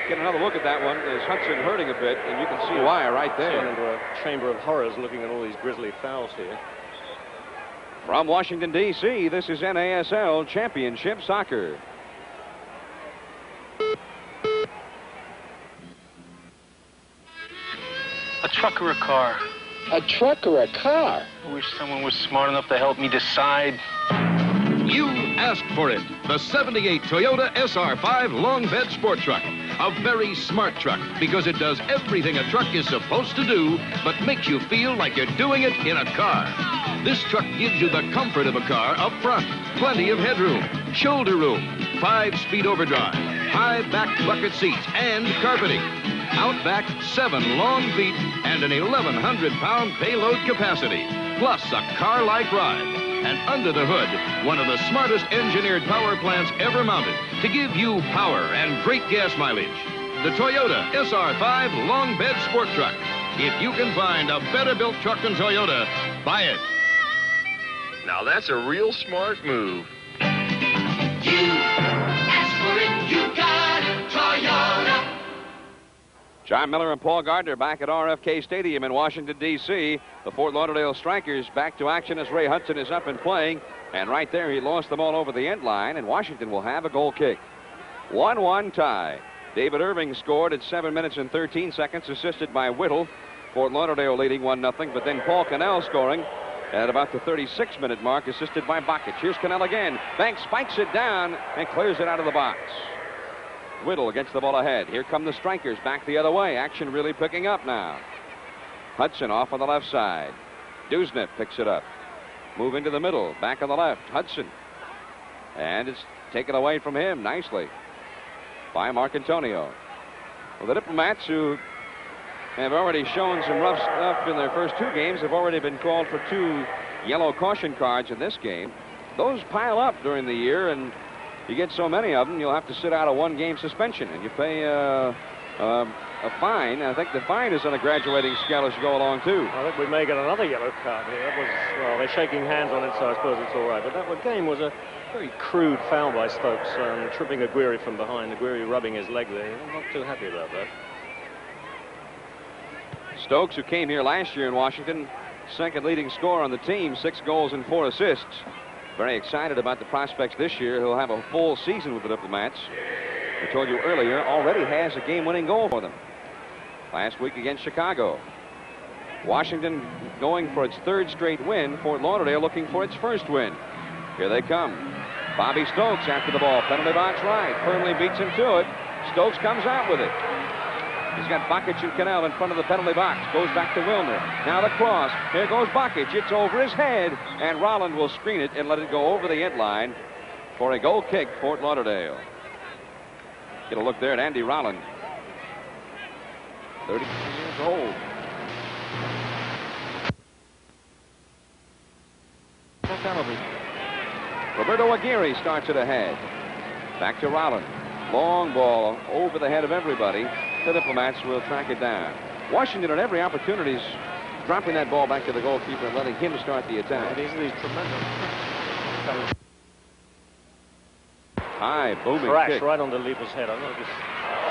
Get another look at that one. Is Hudson hurting a bit, and you can see why right there. Into a chamber of horrors looking at all these grisly fouls here. From Washington, D.C., this is NASL Championship Soccer. A truck or a car? A truck or a car? I wish someone was smart enough to help me decide. You asked for it. The 78 Toyota SR5 long bed sport truck. A very smart truck because it does everything a truck is supposed to do, but makes you feel like you're doing it in a car. This truck gives you the comfort of a car up front. Plenty of headroom, shoulder room, 5-speed overdrive, high back bucket seats, and carpeting. Out back, 7 long feet and an 1,100-pound payload capacity, plus a car-like ride. And under the hood, one of the smartest engineered power plants ever mounted to give you power and great gas mileage. The Toyota SR5 long bed sport truck. If you can find a better built truck than Toyota, buy it. Now that's a real smart move. You asked for it, you got it, Toyota. John Miller and Paul Gardner back at RFK Stadium in Washington, D.C. The Fort Lauderdale Strikers back to action as Ray Hudson is up and playing. And right there, he lost the ball over the end line, and Washington will have a goal kick. 1-1 tie. David Irving scored at 7 minutes and 13 seconds, assisted by Whittle. Fort Lauderdale leading 1-0, but then Paul Cannell scoring at about the 36-minute mark, assisted by Bakich. Here's Cannell again. Banks spikes it down and clears it out of the box. Whittle gets the ball ahead. Here come the Strikers back the other way. Action really picking up now. Hudson off on the left side. Dusnip picks it up. Move into the middle. Back on the left. Hudson. And it's taken away from him nicely by Marcantonio. Well, the Diplomats, who have already shown some rough stuff in their first 2 games, have already been called for 2 yellow caution cards in this game. Those pile up during the year, and you get so many of them, you'll have to sit out a 1-game suspension, and you pay a fine. I think the fine is on a graduating scale as you go along, too. I think we may get another yellow card here. That was, well, they're shaking hands on it, so I suppose it's all right. But that game was a very crude foul by Stokes, tripping Aguirre from behind. Aguirre rubbing his leg there. I'm not too happy about that. Stokes, who came here last year in Washington, second leading scorer on the team, 6 goals and 4 assists. Very excited about the prospects this year. He'll have a full season with the Diplomats. I told you earlier, already has a game-winning goal for them last week against Chicago. Washington going for its 3rd straight win. Fort Lauderdale looking for its 1st win. Here they come. Bobby Stokes after the ball. Penalty box right. Firmly beats him to it. Stokes comes out with it. He's got Bakich and Cannell in front of the penalty box. Goes back to Willner. Now the cross. Here goes Bakich. It's over his head. And Rolland will screen it and let it go over the end line for a goal kick, Fort Lauderdale. Get a look there at Andy Rolland. 30 years old. Roberto Aguirre starts it ahead. Back to Rolland. Long ball over the head of everybody. The Diplomats will track it down. Washington, at every opportunity, is dropping that ball back to the goalkeeper and letting him start the attack. These tremendous. High, booming crash kick. Right on the Lieber's head. I know this.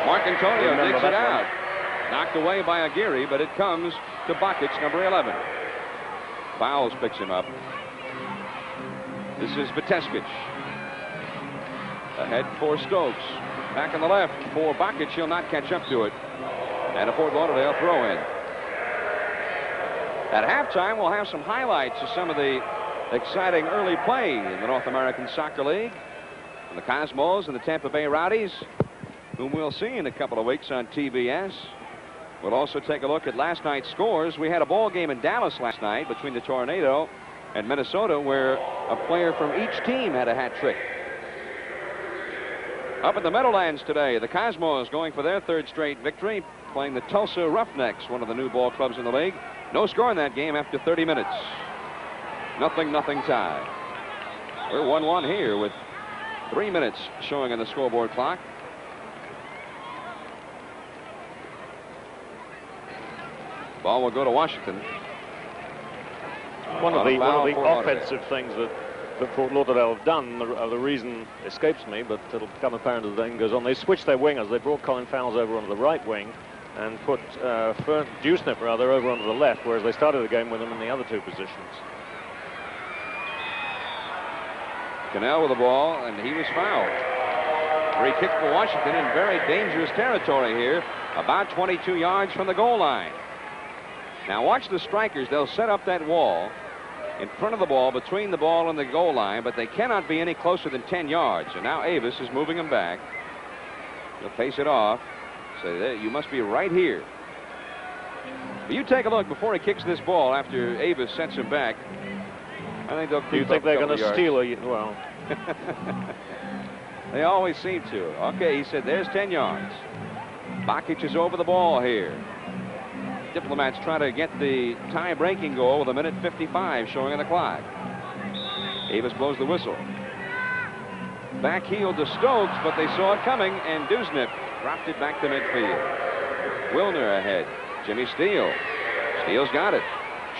Marcantonio digs it out. Knocked away by Aguirre, but it comes to Bakich, number 11. Fowles picks him up. This is Viteskich. Ahead for Stokes. Back on the left for Bakich. He'll not catch up to it. And a Fort Lauderdale throw-in. At halftime, we'll have some highlights of some of the exciting early play in the North American Soccer League. And the Cosmos and the Tampa Bay Rowdies, whom we'll see in a couple of weeks on TBS. We'll also take a look at last night's scores. We had a ball game in Dallas last night between the Tornado and Minnesota, where a player from each team had a hat trick. Up at the Meadowlands today, the Cosmos going for their 3rd straight victory, playing the Tulsa Roughnecks, one of the new ball clubs in the league. No score in that game after 30 minutes. 0-0 tie. We're 1-1 here with 3 minutes showing on the scoreboard clock. Ball will go to Washington. One of the offensive things that Fort Lauderdale have done, the reason escapes me, but it'll become apparent as the game goes on. They switched their wingers. They brought Colin Fowles over onto the right wing and put Dusnip over onto the left, whereas they started the game with him in the other 2 positions. Cannell with the ball, and he was fouled. Free kick for Washington in very dangerous territory here, about 22 yards from the goal line. Now watch the strikers. They'll set up that wall in front of the ball, between the ball and the goal line, but they cannot be any closer than 10 yards. And now Avis is moving him back. He'll face it off. Say, you must be right here. But you take a look before he kicks this ball after Avis sets him back. I think they'll. You think they're going to steal a... Well. They always seem to. Okay, he said there's 10 yards. Bakic is over the ball here. Diplomats try to get the tie-breaking goal with 1:55 showing on the clock. Avis blows the whistle. Back heel to Stokes, but they saw it coming, and Dusnip dropped it back to midfield. Willner ahead. Jimmy Steele. Steele's got it.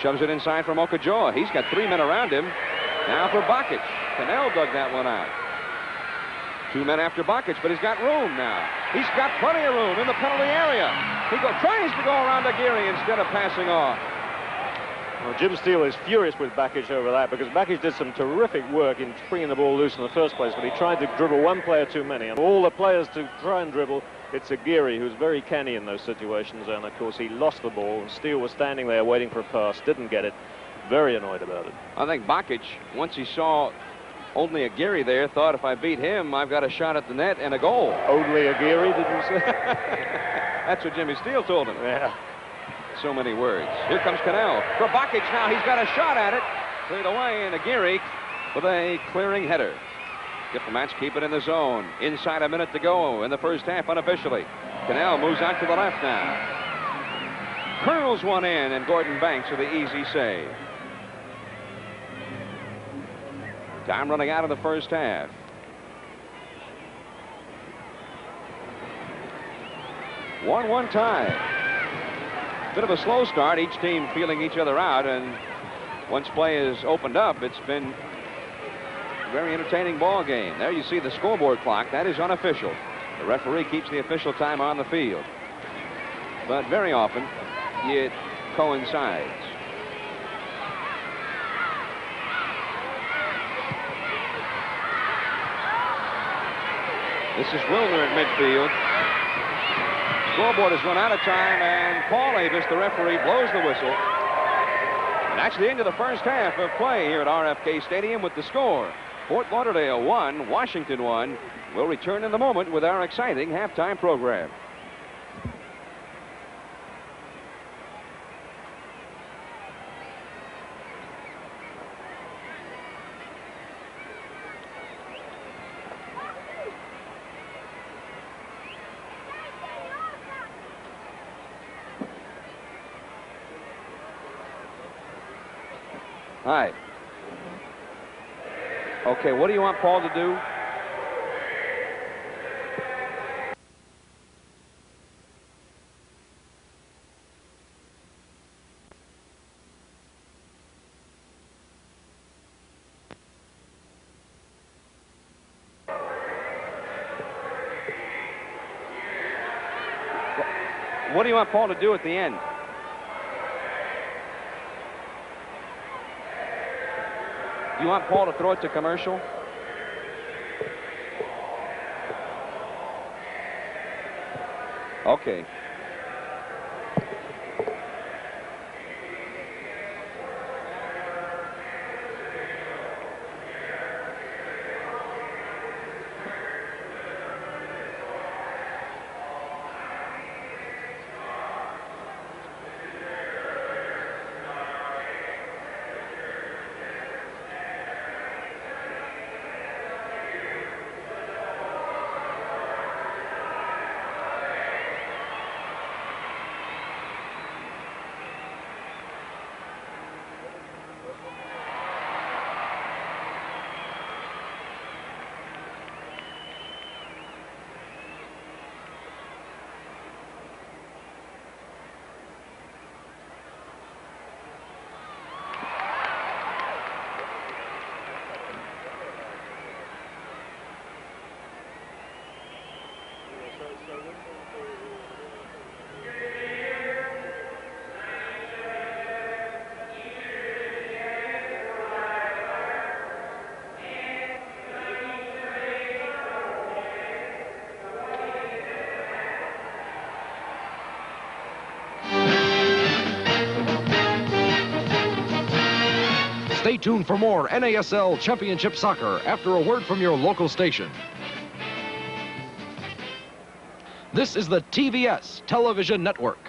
Shoves it inside for Okajoa. He's got 3 men around him. Now for Bakic. Cannell dug that one out. 2 men after Bakic, but he's got room now. He's got plenty of room in the penalty area. He tries to go around Aguirre instead of passing off. Well, Jim Steele is furious with Bakic over that because Bakic did some terrific work in bringing the ball loose in the first place, but he tried to dribble one player too many. And all the players to try and dribble, it's Aguirre who's very canny in those situations. And, of course, he lost the ball. Steele was standing there waiting for a pass, didn't get it. Very annoyed about it. I think Bakic, once he saw only Aguirre there, thought if I beat him, I've got a shot at the net and a goal. Only Aguirre, did you say? That's what Jimmy Steele told him. Yeah. So many words. Here comes Cannell. For Bakic now, he's got a shot at it. Cleared away, and Aguirre with a clearing header. Diplomats keep it in the zone. Inside a minute to go in the first half unofficially. Cannell moves out to the left now. Curls one in, and Gordon Banks with the easy save. Time running out of the first half. One tie. Bit of a slow start, each team feeling each other out, and once play is opened up, it's been a very entertaining ball game. There you see the scoreboard clock. That is unofficial. The referee keeps the official time on the field, but very often it coincides. This is Willner at midfield. Scoreboard has run out of time, and Paul Avis, the referee, blows the whistle. And that's the end of the first half of play here at RFK Stadium with the score. Fort Lauderdale 1, Washington 1. We'll return in a moment with our exciting halftime program. Hi. Okay, what do you want Paul to do? What do you want Paul to do at the end? You want Paul to throw it to commercial? Okay. tuned for more NASL Championship Soccer after a word from your local station. This is the TVS Television Network.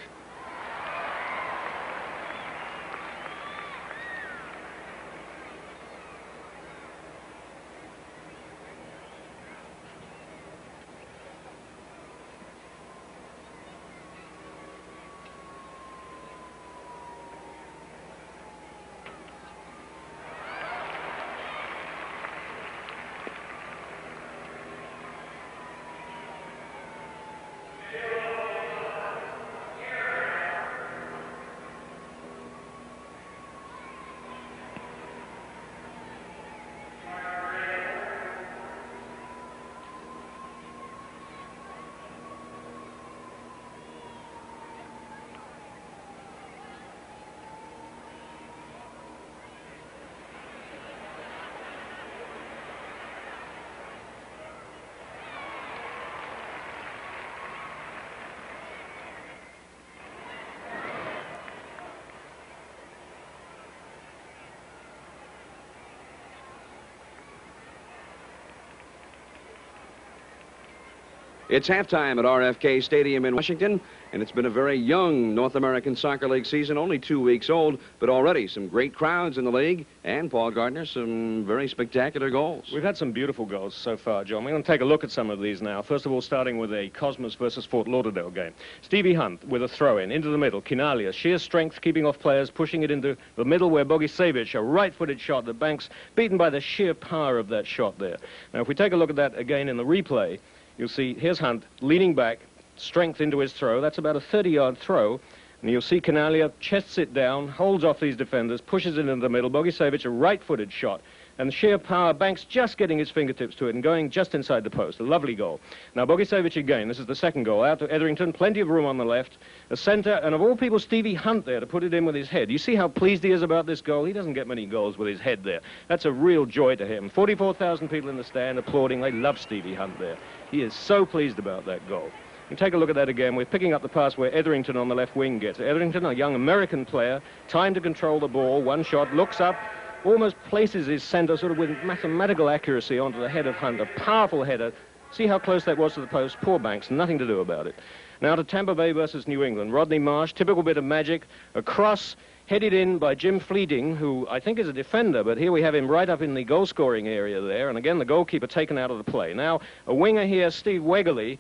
It's halftime at RFK Stadium in Washington, and it's been a very young North American Soccer League season, only 2 weeks old, but already some great crowds in the league, and, Paul Gardner, some very spectacular goals. We've had some beautiful goals so far, John. We're going to take a look at some of these now. First of all, starting with a Cosmos versus Fort Lauderdale game. Stevie Hunt with a throw-in into the middle. Kinalia, sheer strength, keeping off players, pushing it into the middle where Bogicevic, a right-footed shot. The Banks beaten by the sheer power of that shot there. Now, if we take a look at that again in the replay, you'll see, here's Hunt leaning back, strength into his throw. That's about a 30-yard throw. And you'll see Kinalia chests it down, holds off these defenders, pushes it into the middle. Bogicevic, a right-footed shot. And sheer power, Banks just getting his fingertips to it and going just inside the post. A lovely goal. Now, Bogicevic again. This is the second goal. Out to Etherington. Plenty of room on the left. A centre, and of all people, Stevie Hunt there to put it in with his head. You see how pleased he is about this goal? He doesn't get many goals with his head there. That's a real joy to him. 44,000 people in the stand applauding. They love Stevie Hunt there. He is so pleased about that goal. You take a look at that again. We're picking up the pass where Etherington on the left wing gets it. Etherington, a young American player, time to control the ball. One shot, looks up, almost places his centre sort of with mathematical accuracy onto the head of Hunt. A powerful header. See how close that was to the post? Poor Banks, nothing to do about it. Now to Tampa Bay versus New England. Rodney Marsh, typical bit of magic. A cross headed in by Jim Fleeting, who I think is a defender, but here we have him right up in the goal-scoring area there. And again, the goalkeeper taken out of the play. Now, a winger here, Steve Wegerle,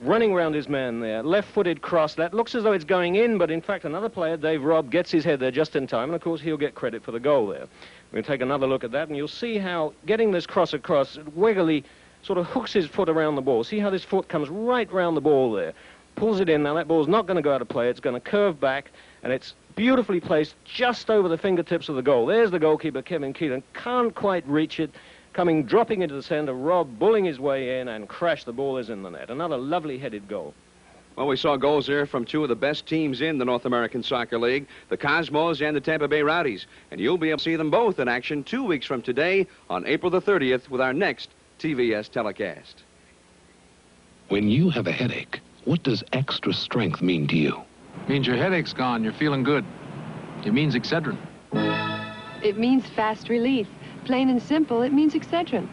running around his man there. Left-footed cross. That looks as though it's going in, but in fact, another player, Dave Robb, gets his head there just in time. And, of course, he'll get credit for the goal there. We'll take another look at that, and you'll see how getting this cross across, Wegerle sort of hooks his foot around the ball. See how this foot comes right round the ball there. Pulls it in. Now, that ball's not going to go out of play. It's going to curve back, and it's beautifully placed just over the fingertips of the goal. There's the goalkeeper, Kevin Keelan. Can't quite reach it. Dropping into the centre, Rob bulling his way in and crash. The ball is in the net. Another lovely headed goal. Well, we saw goals there from two of the best teams in the North American Soccer League, the Cosmos and the Tampa Bay Rowdies. And you'll be able to see them both in action 2 weeks from today on April the 30th with our next TVS telecast. When you have a headache, what does extra strength mean to you? Means your headache's gone. You're feeling good. It means Excedrin. It means fast relief. Plain and simple, it means Excedrin.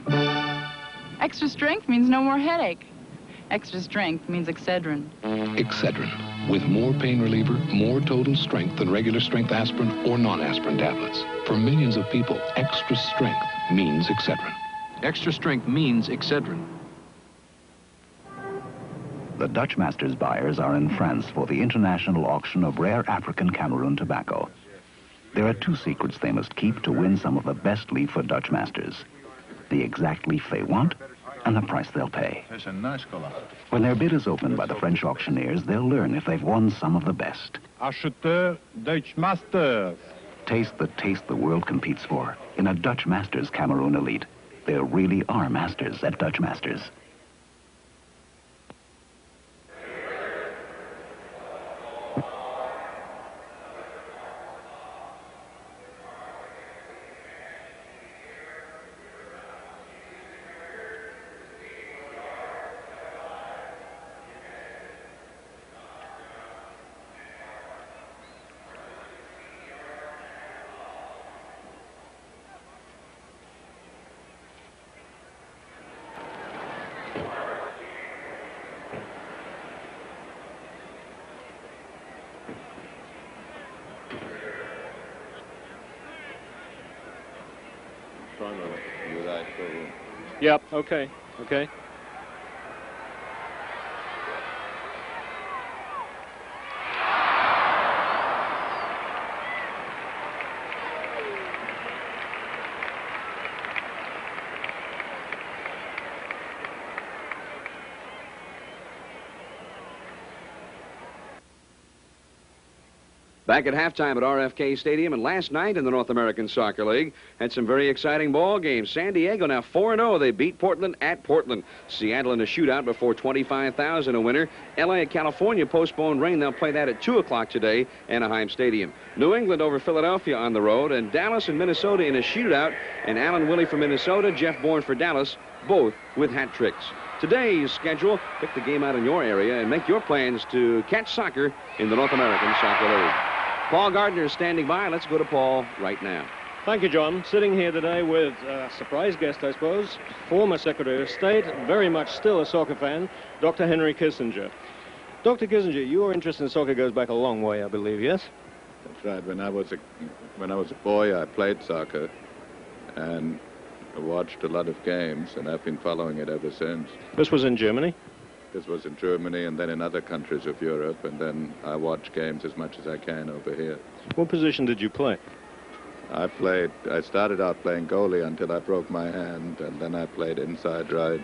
Extra strength means no more headache. Extra strength means Excedrin. Excedrin. With more pain reliever, more total strength than regular strength aspirin or non-aspirin tablets. For millions of people, extra strength means Excedrin. Extra strength means Excedrin. The Dutch Masters buyers are in France for the international auction of rare African Cameroon tobacco. There are two secrets they must keep to win some of the best leaf for Dutch Masters. The exact leaf they want and the price they'll pay. That's a nice color. When their bid is opened by the French auctioneers, they'll learn if they've won some of the best. Acheteur Dutch Masters. Taste the taste the world competes for in a Dutch Masters Cameroon Elite. There really are masters at Dutch Masters. Yep, okay, okay. Back at halftime at RFK Stadium, and last night in the North American Soccer League had some very exciting ball games. San Diego now 4-0. They beat Portland at Portland. Seattle in a shootout before 25,000 a winner. LA at California postponed rain. They'll play that at 2 o'clock today, Anaheim Stadium. New England over Philadelphia on the road, and Dallas and Minnesota in a shootout. And Alan Willie for Minnesota, Jeff Bourne for Dallas, both with hat tricks. Today's schedule, pick the game out in your area and make your plans to catch soccer in the North American Soccer League. Paul Gardner is standing by. Let's go to Paul right now. Thank you, John. Sitting here today with a surprise guest, I suppose, former Secretary of State, very much still a soccer fan, Dr. Henry Kissinger. Dr. Kissinger, your interest in soccer goes back a long way, I believe, yes? That's right. When I was a boy, I played soccer and watched a lot of games, and I've been following it ever since. This was in Germany? This was in Germany and then in other countries of Europe, and then I watch games as much as I can over here. What position did you play? I started out playing goalie until I broke my hand, and then I played inside right.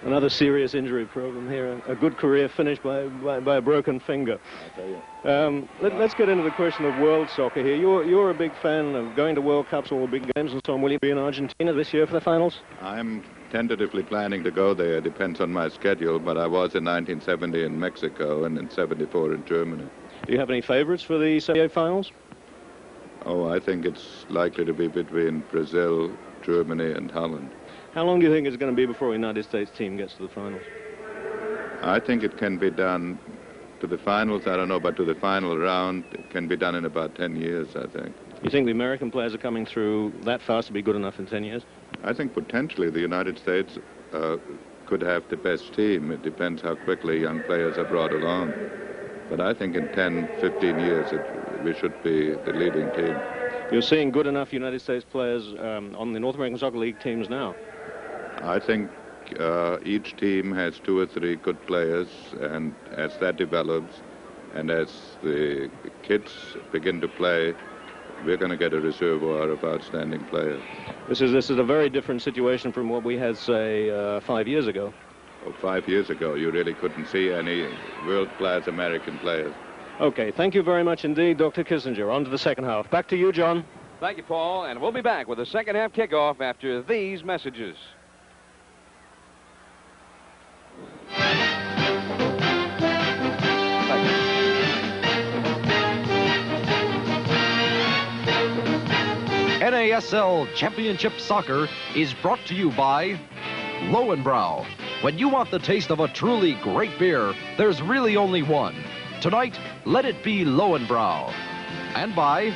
Another serious injury problem here. A good career finished by a broken finger. I'll tell you. Let's get into the question of world soccer here. You're a big fan of going to World Cups, all the big games, and so on. Will you be in Argentina this year for the finals? I'm tentatively planning to go there. It depends on my schedule, but I was in 1970 in Mexico and in 74 in Germany. Do you have any favorites for the 78 finals? Oh, I think it's likely to be between Brazil, Germany, and Holland. How long do you think it's going to be before the United States team gets to the finals? I think it can be done to the finals, I don't know, but to the final round, it can be done in about 10 years, I think. You think the American players are coming through that fast to be good enough in 10 years? I think potentially the United States could have the best team. It depends how quickly young players are brought along. But I think in 10, 15 years, we should be the leading team. You're seeing good enough United States players on the North American Soccer League teams now? I think each team has 2 or 3 good players, and as that develops, and as the kids begin to play, we're going to get a reservoir of outstanding players. This is a very different situation from what we had, say, 5 years ago. Oh, 5 years ago, you really couldn't see any world-class American players. Okay, thank you very much indeed, Dr. Kissinger. On to the second half. Back to you, John. Thank you, Paul, and we'll be back with the second half kickoff after these messages. NASL Championship Soccer is brought to you by Lowenbrau. When you want the taste of a truly great beer, there's really only one. Tonight, let it be Lowenbrau. And by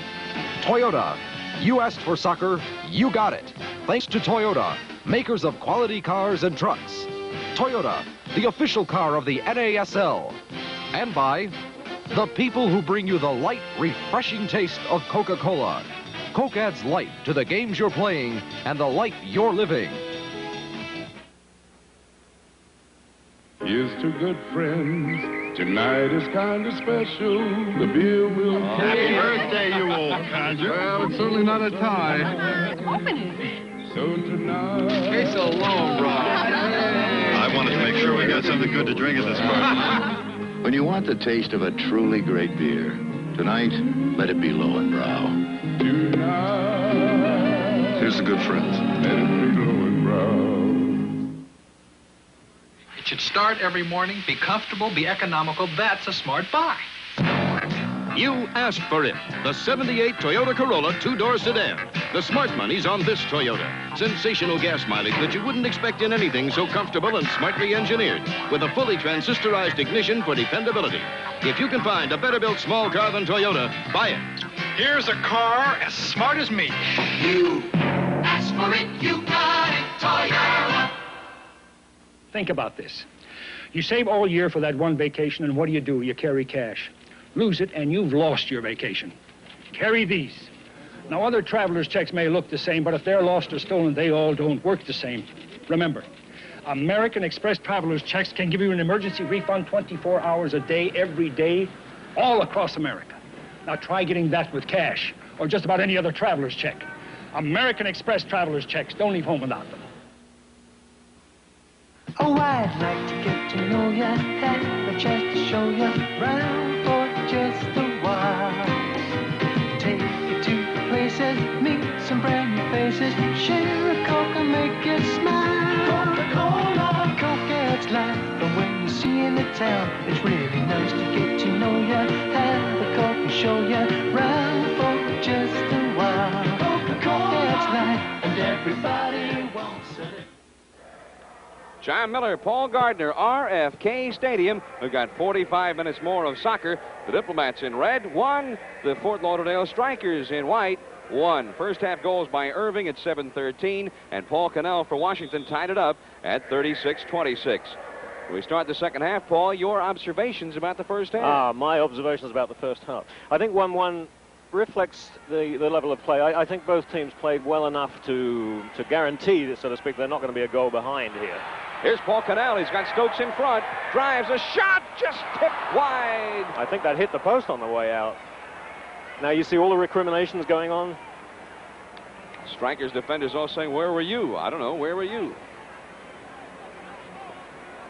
Toyota. You asked for soccer, you got it. Thanks to Toyota, makers of quality cars and trucks. Toyota, the official car of the NASL. And by the people who bring you the light, refreshing taste of Coca-Cola. Coke adds light to the games you're playing and the life you're living. Here's to good friends. Tonight is kind of special. The beer will Happy birthday, you old codger. Well, it's certainly not a tie. Open it. So tonight. It's a low, bro. I wanted to make sure we got something good to drink at this party. When you want the taste of a truly great beer, tonight, let it be Lowenbrau. Tonight. Here's the good friends. Let it be Lowenbrau. It should start every morning, be comfortable, be economical. That's a smart buy. You asked for it. The 78 Toyota Corolla 2-door sedan. The smart money's on this Toyota. Sensational gas mileage that you wouldn't expect in anything so comfortable and smartly engineered. With a fully transistorized ignition for dependability. If you can find a better-built small car than Toyota, buy it. Here's a car as smart as me. You asked for it, you got it, Toyota. Think about this. You save all year for that one vacation, and what do? You carry cash. Lose it, and you've lost your vacation. Carry these. Now, other travelers' checks may look the same, but if they're lost or stolen, they all don't work the same. Remember, American Express Travelers checks can give you an emergency refund 24 hours a day, every day, all across America. Now try getting that with cash, or just about any other traveler's check. American Express Travelers checks, don't leave home without them. Oh, I'd like to get to know ya, have a chance to show ya round for just a while. Take you to places, meet some brand new faces, share a Coke and make you smile. Coca-Cola, Coke adds life, but when you see in the town, it's really nice to get to know ya, have a Coke and show ya round for just a while. Coca-Cola adds life, and everybody wants it. John Miller, Paul Gardner, RFK Stadium. We've got 45 minutes more of soccer. The Diplomats in red, 1. The Fort Lauderdale Strikers in white, 1. First half goals by Irving at 7:13, and Paul Cannell for Washington tied it up at 36-26. We start the second half. Paul, your observations about the first half. My observations about the first half. I think 1-1 reflects the level of play. I think both teams played well enough to guarantee that, so to speak, they're not going to be a goal behind here. Here's Paul Cannell. He's got Stokes in front. Drives a shot, just tipped wide. I think that hit the post on the way out. Now you see all the recriminations going on. Strikers defenders all saying, where were you? I don't know, where were you?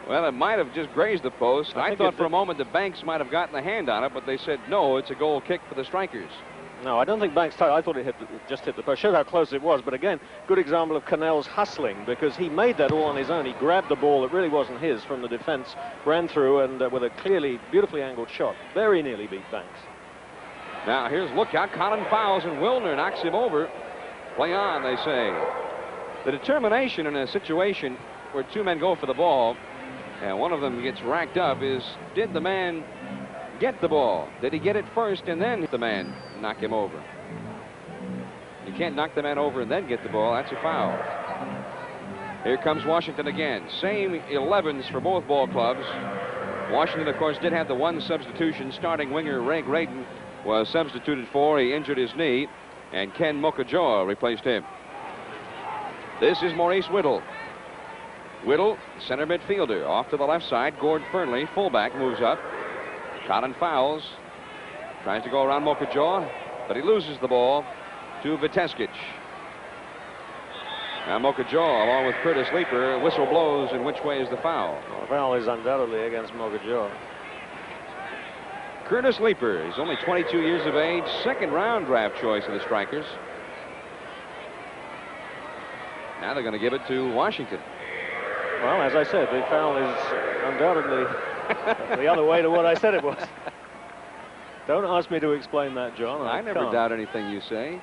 Well, it might have just grazed the post. I thought for a moment that Banks might have gotten a hand on it, but they said, no, it's a goal kick for the Strikers. No, I don't think Banks touched. I thought it just hit the post. Showed how close it was. But again, good example of Cannell's hustling, because he made that all on his own. He grabbed the ball that really wasn't his from the defense, ran through, and with a clearly, beautifully angled shot, very nearly beat Banks. Now here's lookout. Colin fouls, and Willner knocks him over. Play on, they say. The determination in a situation where two men go for the ball, and one of them gets racked up, is, did the man get the ball? Did he get it first and then hit the man, knock him over? You can't knock the man over and then get the ball. That's a foul. Here comes Washington again. Same 11s for both ball clubs. Washington, of course, did have the one substitution. Starting winger Ray Graydon was substituted for. He injured his knee, and Ken Mokajoa replaced him. This is Maurice Whittle. Whittle, center midfielder. Off to the left side. Gord Fernley, fullback, moves up. Colin fouls. Tries to go around Mokajoa, but he loses the ball to Viteskic. Now Mokajoa, along with Curtis Leeper, whistle blows, and which way is the foul? Well, the foul is undoubtedly against Mokajoa. Curtis Leeper is only 22 years of age, second-round draft choice of the Strikers. Now they're going to give it to Washington. Well, as I said, the foul is undoubtedly the other way to what I said it was. Don't ask me to explain that, John. I never doubt anything you say.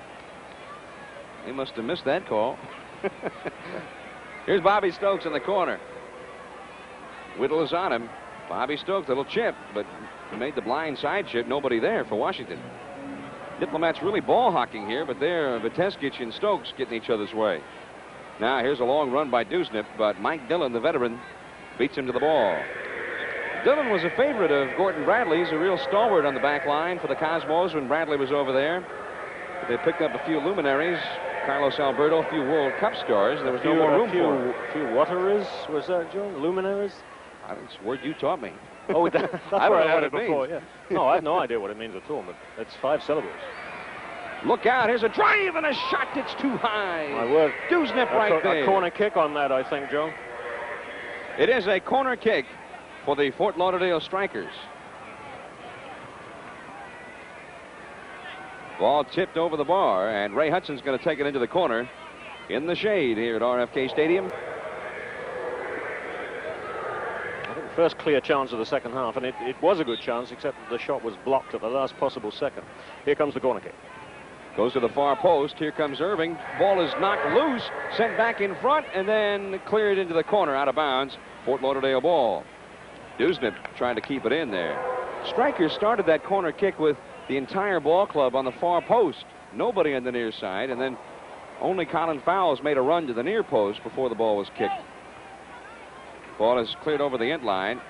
They must have missed that call. Here's Bobby Stokes in the corner. Whittle is on him. Bobby Stokes, little chip, but made the blind side chip. Nobody there for Washington. Diplomats really ball hocking here, but they're Viteskic and Stokes getting each other's way. Now here's a long run by Dusnip, but Mike Dillon, the veteran, beats him to the ball. Dillon was a favorite of Gordon Bradley. He's a real stalwart on the back line for the Cosmos when Bradley was over there. But they picked up a few luminaries. Carlos Alberto, a few World Cup stars. There was no more room for him. A few waterers, was that, John? Luminaries? That's a word you taught me. Oh, that's I don't where know I what had it it before, means. yeah. No, I have no idea what it means at all, but it's 5 syllables. Look out, here's a drive and a shot that's too high. My word. Dusnip right there. A corner kick on that, I think, Joe. It is a corner kick for the Fort Lauderdale Strikers. Ball tipped over the bar, and Ray Hudson's going to take it into the corner in the shade here at RFK Stadium. I think the first clear chance of the second half, and it was a good chance, except that the shot was blocked at the last possible second. Here comes the corner kick. Goes to the far post. Here comes Irving. Ball is knocked loose, sent back in front, and then cleared into the corner out of bounds. Fort Lauderdale ball. Dusnip trying to keep it in there. Strikers started that corner kick with the entire ball club on the far post. Nobody on the near side, and then only Colin Fowles made a run to the near post before the ball was kicked. Ball is cleared over the end line.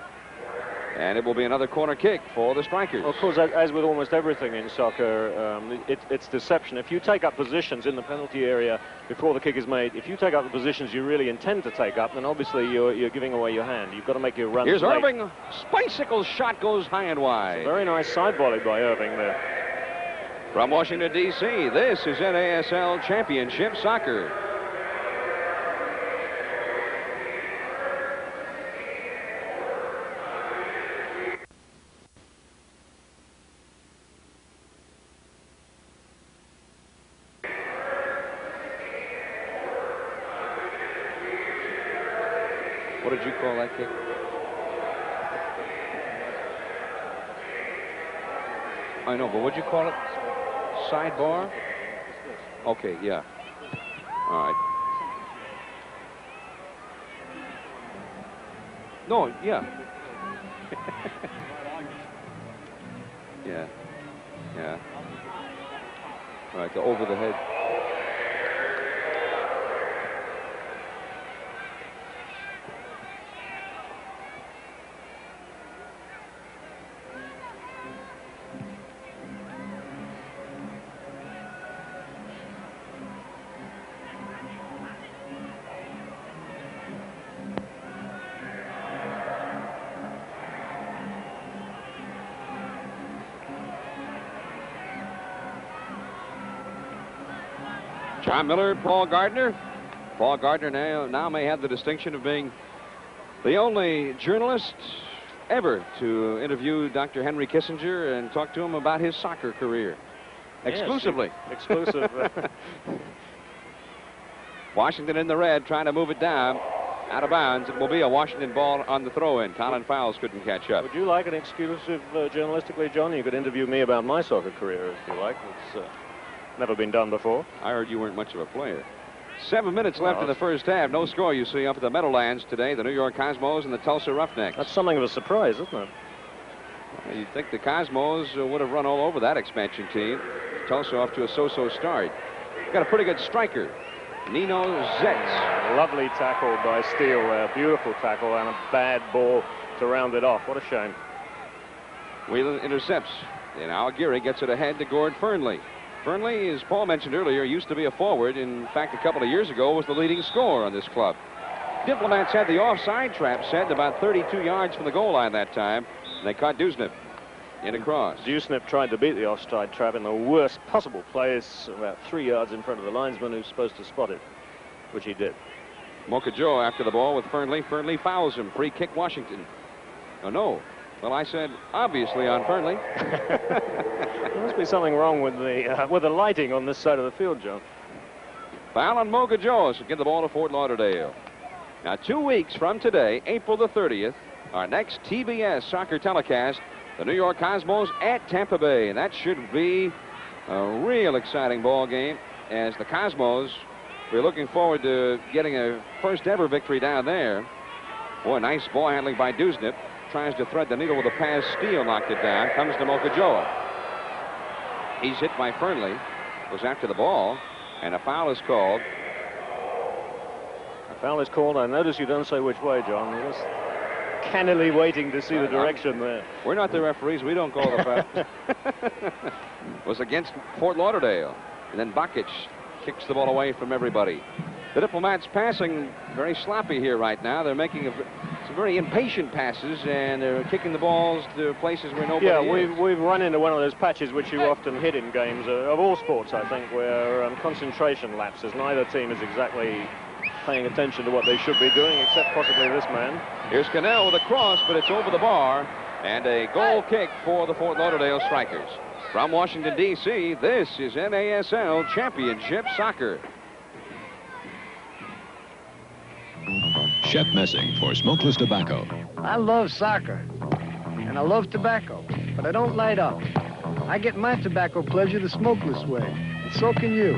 And it will be another corner kick for the Strikers. Well, of course, as with almost everything in soccer, it's deception. If you take up positions in the penalty area before the kick is made, if you take up the positions you really intend to take up, then obviously you're giving away your hand. You've got to make your run. Here's Irving. Bicycle shot goes high and wide. Very nice side volley by Irving there. From Washington, D.C., this is NASL Championship Soccer. What did you call that kick? I know, but what'd you call it? Sidebar? Okay, yeah. All right. No, yeah. Yeah. Yeah. All right, the over the head. John Miller, Paul Gardner. Paul Gardner now may have the distinction of being the only journalist ever to interview Dr. Henry Kissinger and talk to him about his soccer career. Exclusively. Yes, exclusive. Washington in the red, trying to move it down. Out of bounds. It will be a Washington ball on the throw-in. Colin Fowles couldn't catch up. Would you like an exclusive journalistically, John? You could interview me about my soccer career if you like. It's never been done before. I heard you weren't much of a player. 7 minutes left in the first half. No score, you see, up at the Meadowlands today. The New York Cosmos and the Tulsa Roughnecks. That's something of a surprise, isn't it? You'd think the Cosmos would have run all over that expansion team. Tulsa off to a so-so start. Got a pretty good striker, Nino Zetz. Lovely tackle by Steele there. Beautiful tackle and a bad ball to round it off. What a shame. Whelan intercepts. And Aguirre gets it ahead to Gord Fernley. Fernley, as Paul mentioned earlier, used to be a forward. In fact, a couple of years ago was the leading scorer on this club. Diplomats had the offside trap set about 32 yards from the goal line that time. And they caught Dusnip in a cross. Dusnip tried to beat the offside trap in the worst possible place, about 3 yards in front of the linesman who's supposed to spot it, which he did. Mocha Joe after the ball with Fernley. Fernley fouls him. Free kick Washington. Oh, no. Well, I said obviously on Fernley. There must be something wrong with the lighting on this side of the field, John. Foul on Mocha Joe to give the ball to Fort Lauderdale. Now, 2 weeks from today, April the 30th, our next TBS soccer telecast, the New York Cosmos at Tampa Bay. And that should be a real exciting ball game as the Cosmos, we're looking forward to getting a first ever victory down there. Boy, nice ball handling by Dusnip. Tries to thread the needle with a pass. Steele knocked it down. Comes to Mokajoa. He's hit by Fernley. Goes after the ball. And a foul is called. A foul is called. I notice you don't say which way, John. You're just cannily waiting to see the direction there. We're not the referees. We don't call the foul. Was against Fort Lauderdale. And then Bakic kicks the ball away from everybody. The Diplomats passing very sloppy here right now. They're making some very impatient passes, and they're kicking the balls to places where nobody is. We've run into one of those patches which you often hit in games of all sports, I think, where concentration lapses. Neither team is exactly paying attention to what they should be doing, except possibly this man. Here's Cannell with a cross, but it's over the bar, and a goal kick for the Fort Lauderdale Strikers. From Washington, D.C., this is NASL Championship Soccer. Shep Messing for Smokeless Tobacco. I love soccer, and I love tobacco, but I don't light up. I get my tobacco pleasure the smokeless way, and so can you.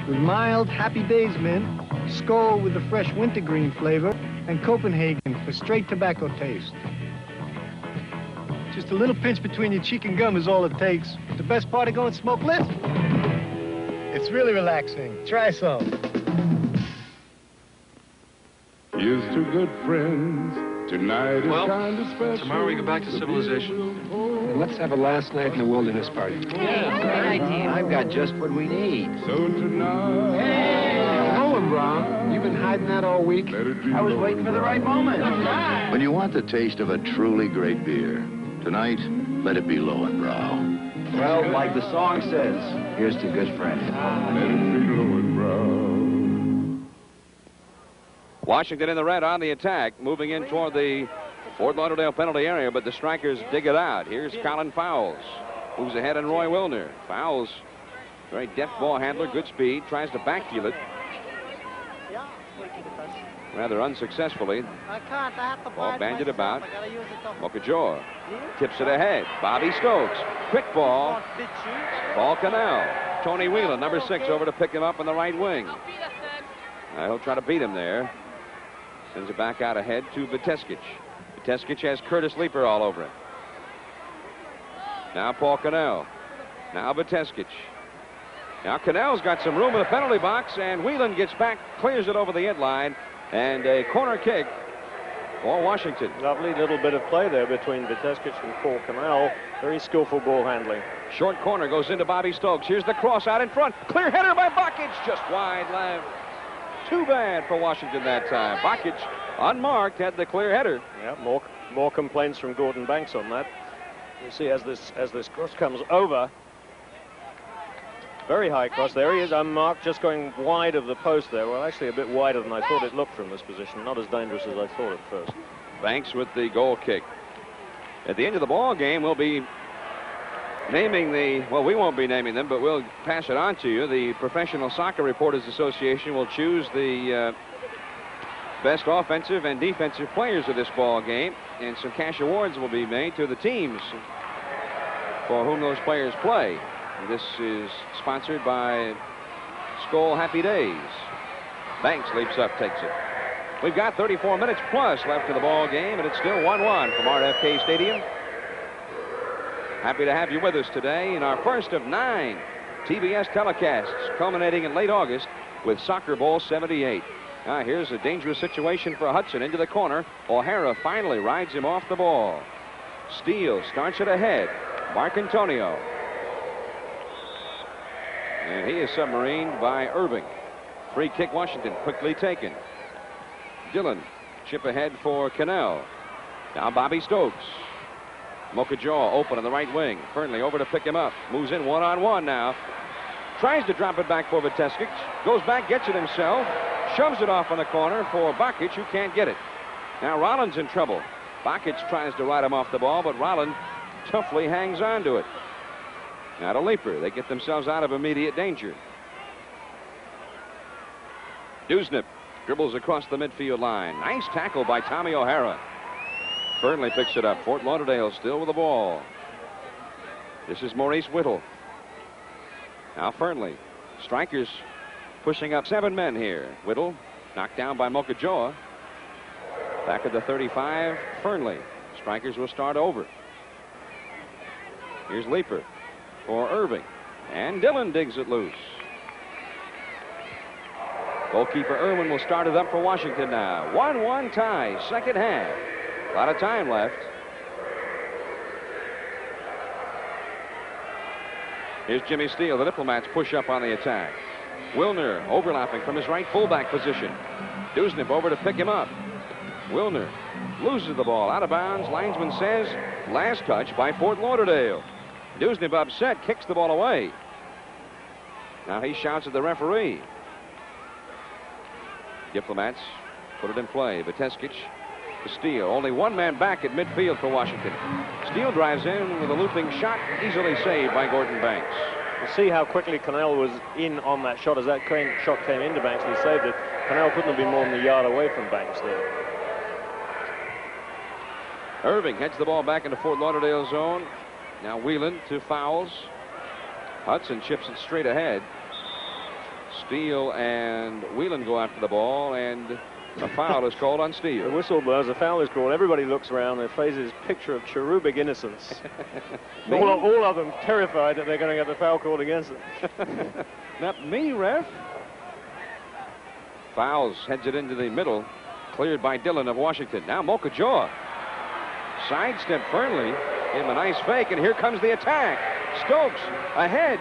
With mild Happy Days mint, Skoal with the fresh wintergreen flavor, and Copenhagen for straight tobacco taste. Just a little pinch between your cheek and gum is all it takes. The best part of going smokeless? It's really relaxing. Try some. Here's to good friends, Tonight is Well, kind of special. tomorrow we go back to civilization. Let's have a last night in the wilderness party. Yeah, I've got just what we need. So tonight. Hey, hello, Brown. You've been hiding that all week? I was waiting for the right moment. When you want the taste of a truly great beer, tonight, let it be Lowenbrow. Well, like the song says, here's to good friends. Let it be Lowenbrow. Washington in the red on the attack, moving in toward the Fort Lauderdale penalty area, but the strikers dig it out. Here's Colin Fowles. Moves ahead on Roy Willner. Fowles, very deft ball handler, good speed, tries to backfield it. Rather unsuccessfully. Ball bandied about. Mokajoa tips it ahead. Bobby Stokes. Quick ball. Ball Canal. Tony Whelan, number 6, over to pick him up on the right wing. He'll try to beat him there. Sends it back out ahead to Viteskic. Viteskic has Curtis Leeper all over him. Now Paul Cannell. Now Viteskic. Now Cannell's got some room in the penalty box, and Whelan gets back, clears it over the end line, and a corner kick for Washington. Lovely little bit of play there between Viteskic and Paul Cannell. Very skillful ball handling. Short corner goes into Bobby Stokes. Here's the cross out in front. Clear header by Bakic, just wide left. Too bad for Washington that time. Bakic, unmarked, had the clear header. Yeah, more complaints from Gordon Banks on that. You see as this cross comes over. Very high cross. There he is, unmarked, just going wide of the post there. Well, actually a bit wider than I thought it looked from this position. Not as dangerous as I thought at first. Banks with the goal kick. At the end of the ball game, we'll be naming well, we won't be naming them, but we'll pass it on to you. The Professional Soccer Reporters Association will choose the best offensive and defensive players of this ball game, and some cash awards will be made to the teams for whom those players play. This is sponsored by Skoll Happy Days. Banks leaps up, takes it. We've got 34 minutes plus left in the ball game, and it's still 1-1 from RFK Stadium. Happy to have you with us today in our first of 9 TBS telecasts, culminating in late August with Soccer Bowl 78. Here's a dangerous situation for Hudson into the corner. O'Hara finally rides him off the ball. Steele starts it ahead. Marcantonio. And he is submarined by Irving. Free kick, Washington, quickly taken. Dillon, chip ahead for Cannell. Now Bobby Stokes. Mokajoa open on the right wing. Fernley over to pick him up. Moves in one-on-one now. Tries to drop it back for Viteskic. Goes back, gets it himself. Shoves it off on the corner for Bakic, who can't get it. Now Rollins in trouble. Bakic tries to ride him off the ball, but Rollins toughly hangs on to it. Now to Leeper. They get themselves out of immediate danger. Dusnip dribbles across the midfield line. Nice tackle by Tommy O'Hara. Fernley picks it up. Fort Lauderdale still with the ball. This is Maurice Whittle. Now Fernley. Strikers pushing up 7 men here. Whittle knocked down by Mokajoa. Back at the 35, Fernley. Strikers will start over. Here's Leeper for Irving. And Dillon digs it loose. Goalkeeper Irwin will start it up for Washington now. 1-1 tie, second half. A lot of time left. Here's Jimmy Steele. The Diplomats push up on the attack. Willner overlapping from his right fullback position. Dusnip over to pick him up. Willner loses the ball out of bounds. Linesman says last touch by Fort Lauderdale. Dusnip upset, kicks the ball away. Now he shouts at the referee. Diplomats put it in play. Viteskic to Steele. Only 1 man back at midfield for Washington. Steele drives in with a looping shot, easily saved by Gordon Banks. You see how quickly Cannell was in on that shot as that shot came into Banks and he saved it. Cannell couldn't have been more than a yard away from Banks there. Irving heads the ball back into Fort Lauderdale zone. Now Whelan to Fowles. Hudson chips it straight ahead. Steele and Whelan go after the ball, and a foul is called on Steele. The whistle blows, a foul is called. Everybody looks around. Their faces picture of cherubic innocence. all of them terrified that they're going to get the foul called against them. Not me, ref. Fowles heads it into the middle. Cleared by Dillon of Washington. Now Mocha Jaw. Sidestep Fernley. Gave him a nice fake, and here comes the attack. Stokes ahead.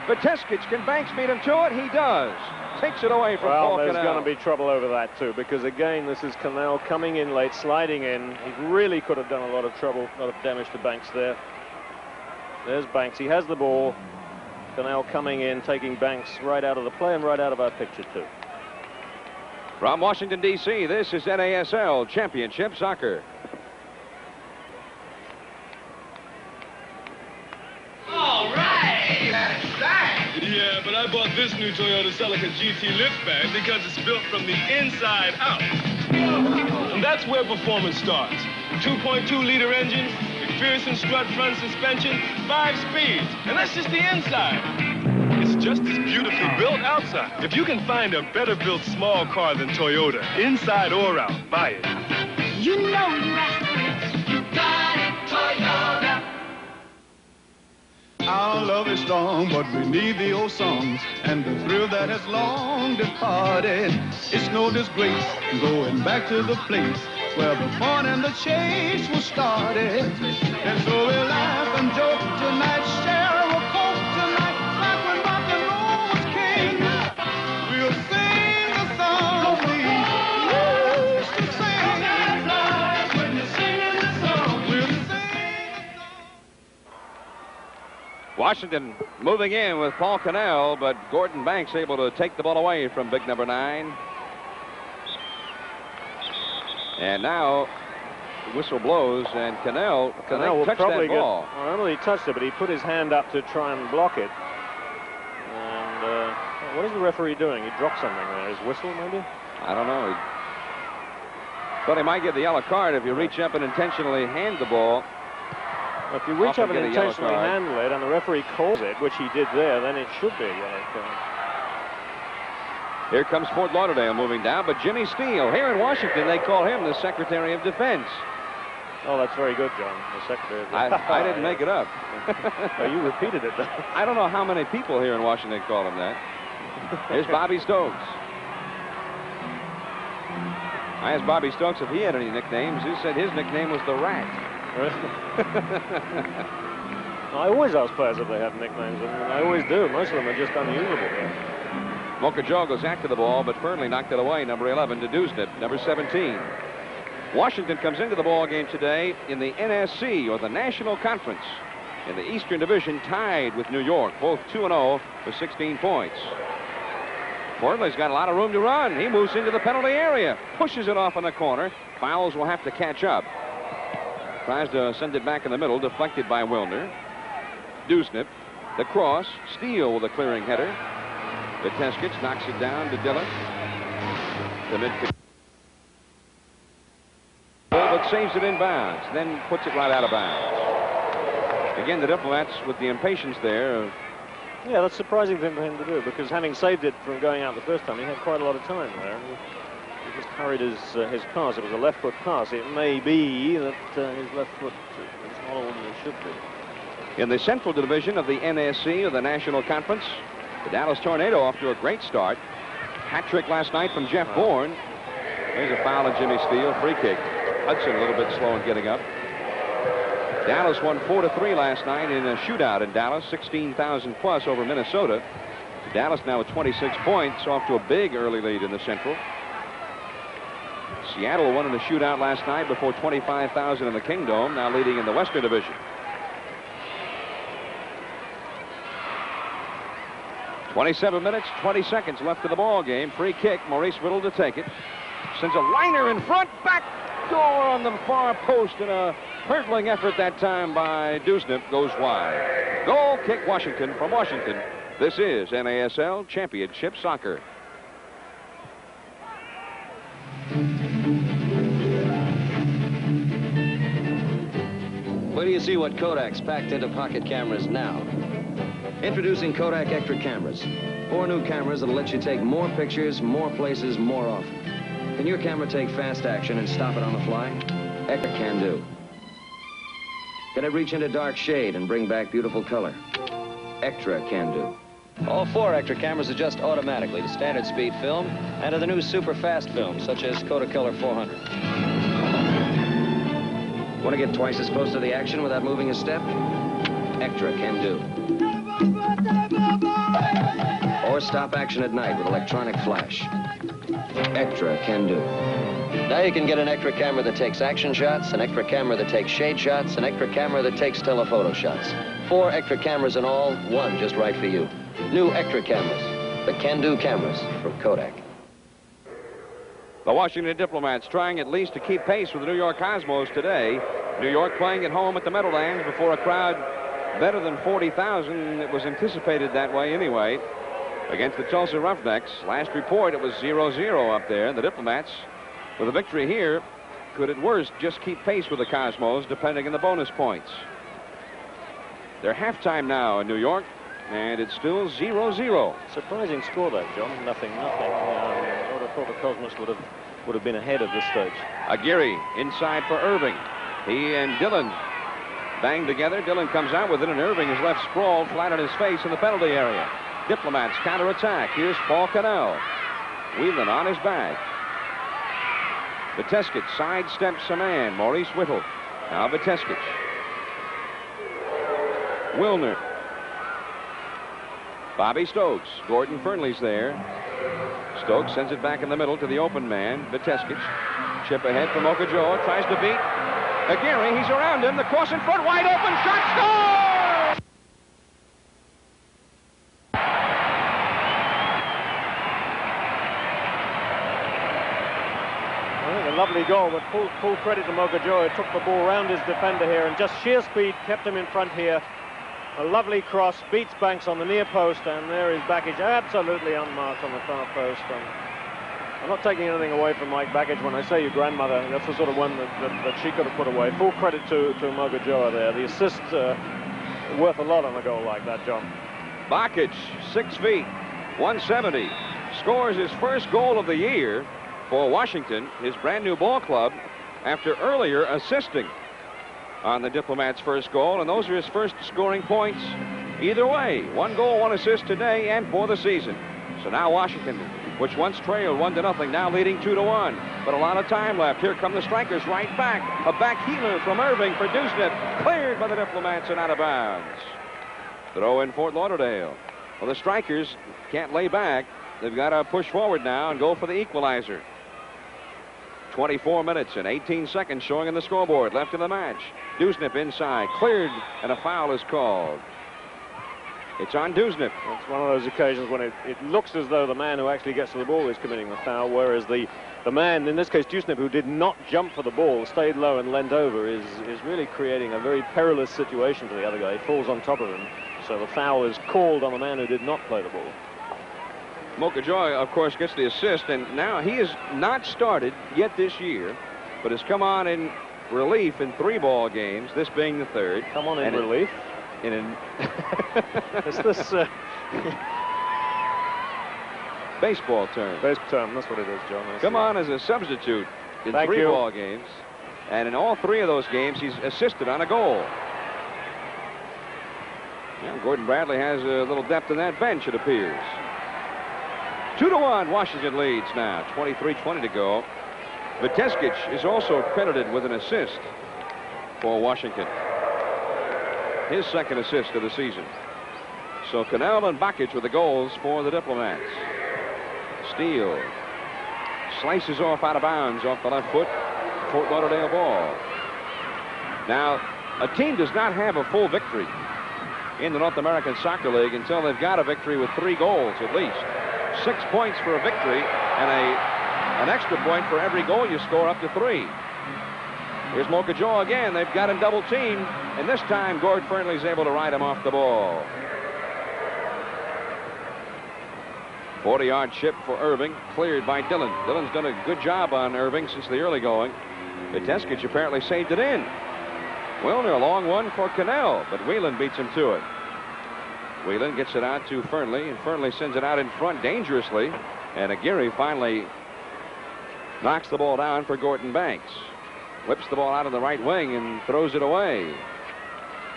Viteskich, can Banks beat him to it? He does. Takes it away from Paul Well, there's Cannell. going to be trouble over that, too, because, again, this is Cannell coming in late, sliding in. He really could have done a lot of trouble, a lot of damage to Banks there. There's Banks. He has the ball. Cannell coming in, taking Banks right out of the play and right out of our picture, too. From Washington, D.C., this is NASL Championship Soccer. All right! That's right! Yeah, but I bought this new Toyota Celica GT liftback because it's built from the inside out. And that's where performance starts. 2.2-liter engine, McPherson strut front suspension, 5 speeds. And that's just the inside. It's just as beautifully built outside. If you can find a better built small car than Toyota, inside or out, buy it. You know you asked for it. You got it, Toyota. Our love is strong, but we need the old songs and the thrill that has long departed. It's no disgrace going back to the place where the fun and the chase was started. And so we laugh and joke tonight, share a Coke tonight, like when rock and roll was king. We'll sing the song we used to sing. When you're singing the song, we'll sing. Washington moving in with Paul Cannell, but Gordon Banks able to take the ball away from big number 9. And now the whistle blows, and Cannell Cannell will touch probably that ball. Well, I don't know that he touched it, but he put his hand up to try and block it. And what is the referee doing? He dropped something there. His whistle, maybe? I don't know. But he might get the yellow card if you reach up and intentionally hand the ball. If you reach up and get a yellow intentionally card. handle it, and the referee calls it, which he did there, then it should be a yellow card. Here comes Fort Lauderdale moving down, but Jimmy Steele. Here in Washington, they call him the Secretary of Defense. Oh, that's very good, John. The Secretary of I didn't make it up. Well, you repeated it, though. I don't know how many people here in Washington call him that. Here's Bobby Stokes. I asked Bobby Stokes if he had any nicknames. He said his nickname was the Rat. I always ask players if they have nicknames, and I always do. Most of them are just unusable. Mocha Joe goes after the ball, but Fernley knocked it away, number 11, to Dusnip, number 17. Washington comes into the ball game today in the NSC, or the National Conference, in the Eastern Division, tied with New York, both 2-0 with 16 points. Fernley's got a lot of room to run. He moves into the penalty area, pushes it off in the corner. Fowles will have to catch up. Tries to send it back in the middle, deflected by Willner. Dusnip, the cross, Steele with a clearing header. Viteskich knocks it down to Dillon. The midfield, but saves it in bounds, then puts it right out of bounds. Again, the Diplomats with the impatience there. Yeah, that's surprising thing for him to do, because having saved it from going out the first time, he had quite a lot of time there. He just hurried his pass. It was a left foot pass. It may be that his left foot is smaller than it should be. In the Central Division of the NSC, or the National Conference, the Dallas Tornado off to a great start. Hat trick last night from Jeff Bourne. There's a foul on Jimmy Steele. Free kick. Hudson a little bit slow in getting up. Dallas won 4-3 last night in a shootout in Dallas, 16,000 plus over Minnesota. Dallas now with 26 points, off to a big early lead in the Central. Seattle won in a shootout last night before 25,000 in the Kingdome, now leading in the Western Division. 27 minutes, 20 seconds left of the ball game. Free kick, Maurice Riddle to take it. Sends a liner in front, back door on the far post, and a hurtling effort that time by Dusnip goes wide. Goal kick, Washington, from Washington. This is NASL Championship Soccer. Where do you see what Kodak's packed into pocket cameras now? Introducing Kodak Extra cameras. 4 new cameras that'll let you take more pictures, more places, more often. Can your camera take fast action and stop it on the fly? Extra can do. Can it reach into dark shade and bring back beautiful color? Extra can do. All 4 extra cameras adjust automatically to standard speed film and to the new super fast film, such as Kodacolor 400. Want to get twice as close to the action without moving a step? Extra can do. Or stop action at night with electronic flash. Extra can do. Now you can get an extra camera that takes action shots, an extra camera that takes shade shots, an extra camera that takes telephoto shots. 4 extra cameras in all, 1 just right for you. New extra cameras, the can-do cameras from Kodak. The Washington Diplomats trying at least to keep pace with the New York Cosmos today. New York playing at home at the Meadowlands before a crowd better than 40,000. It was anticipated that way anyway. Against the Tulsa Roughnecks, last report it was 0-0 up there. The Diplomats, with a victory here, could at worst just keep pace with the Cosmos, depending on the bonus points. They're halftime now in New York, and it's still 0-0. Surprising score, though, John. Nothing. I would have thought the Cosmos would have been ahead at this stage. Aguirre inside for Irving. He and Dillon bang together. Dillon comes out with it, and Irving is left sprawled flat on his face in the penalty area. Diplomats counterattack. Here's Paul Cannell. Whelan on his back. Viteskich sidesteps a man. Maurice Whittle. Now Viteskich. Willner. Bobby Stokes. Gordon Fernley's there. Stokes sends it back in the middle to the open man. Viteskich. Chip ahead from Okojoa. Tries to beat Aguirre. He's around him. The cross in front. Wide open. Shot. Score! Lovely goal, but full credit to Mokojoa. Took the ball round his defender here and just sheer speed kept him in front here. A lovely cross, beats Banks on the near post, and there is Bakich absolutely unmarked on the far post. I'm not taking anything away from Mike Bakich when I say your grandmother. That's the sort of one that she could have put away. Full credit to Mokojoa there. The assist worth a lot on a goal like that, John. Bakich, 6 feet, 170, scores his first goal of the year for Washington, his brand new ball club, after earlier assisting on the Diplomats' first goal, and those are his first scoring points either way. 1 goal, 1 assist today and for the season. So now Washington, which once trailed 1-0, now leading 2-1. But a lot of time left. Here come the strikers right back. A back healer from Irving for Dusnip, cleared by the Diplomats and out of bounds. Throw in Fort Lauderdale. Well, the strikers can't lay back. They've got to push forward now and go for the equalizer. 24 minutes and 18 seconds showing on the scoreboard left in the match. Dusnip inside, cleared, and a foul is called. It's on Dusnip. It's one of those occasions when it looks as though the man who actually gets to the ball is committing the foul, whereas the man, in this case Dusnip, who did not jump for the ball, stayed low and leant over, is really creating a very perilous situation for the other guy. He falls on top of him. So the foul is called on the man who did not play the ball. Mokojoa, of course, gets the assist, and now he has not started yet this year, but has come on in relief in 3 ball games, this being the 3rd. Come on in relief? Is this baseball term? Baseball term, that's what it is, John. Come on as a substitute in 3 ball games, and in all 3 of those games, he's assisted on a goal. Well, Gordon Bradley has a little depth in that bench, it appears. 2-1, Washington leads now. 23:20 to go. Viteskich is also credited with an assist for Washington. His 2nd assist of the season. So Cannell and Bakich with the goals for the Diplomats. Steele slices off out of bounds off the left foot. Fort Lauderdale ball. Now, a team does not have a full victory in the North American Soccer League until they've got a victory with 3 goals at least. 6 points for a victory and an extra point for every goal you score up to 3. Here's Mokojoa again. They've got him double teamed, and this time Gord Fernley's able to ride him off the ball. 40-yard chip for Irving, cleared by Dillon. Dillon's done a good job on Irving since the early going. Viteskich apparently saved it in. Willner, a long one for Cannell, but Whelan beats him to it. Whelan gets it out to Fernley, and Fernley sends it out in front dangerously, and Aguirre finally knocks the ball down for Gordon Banks. Whips the ball out of the right wing and throws it away.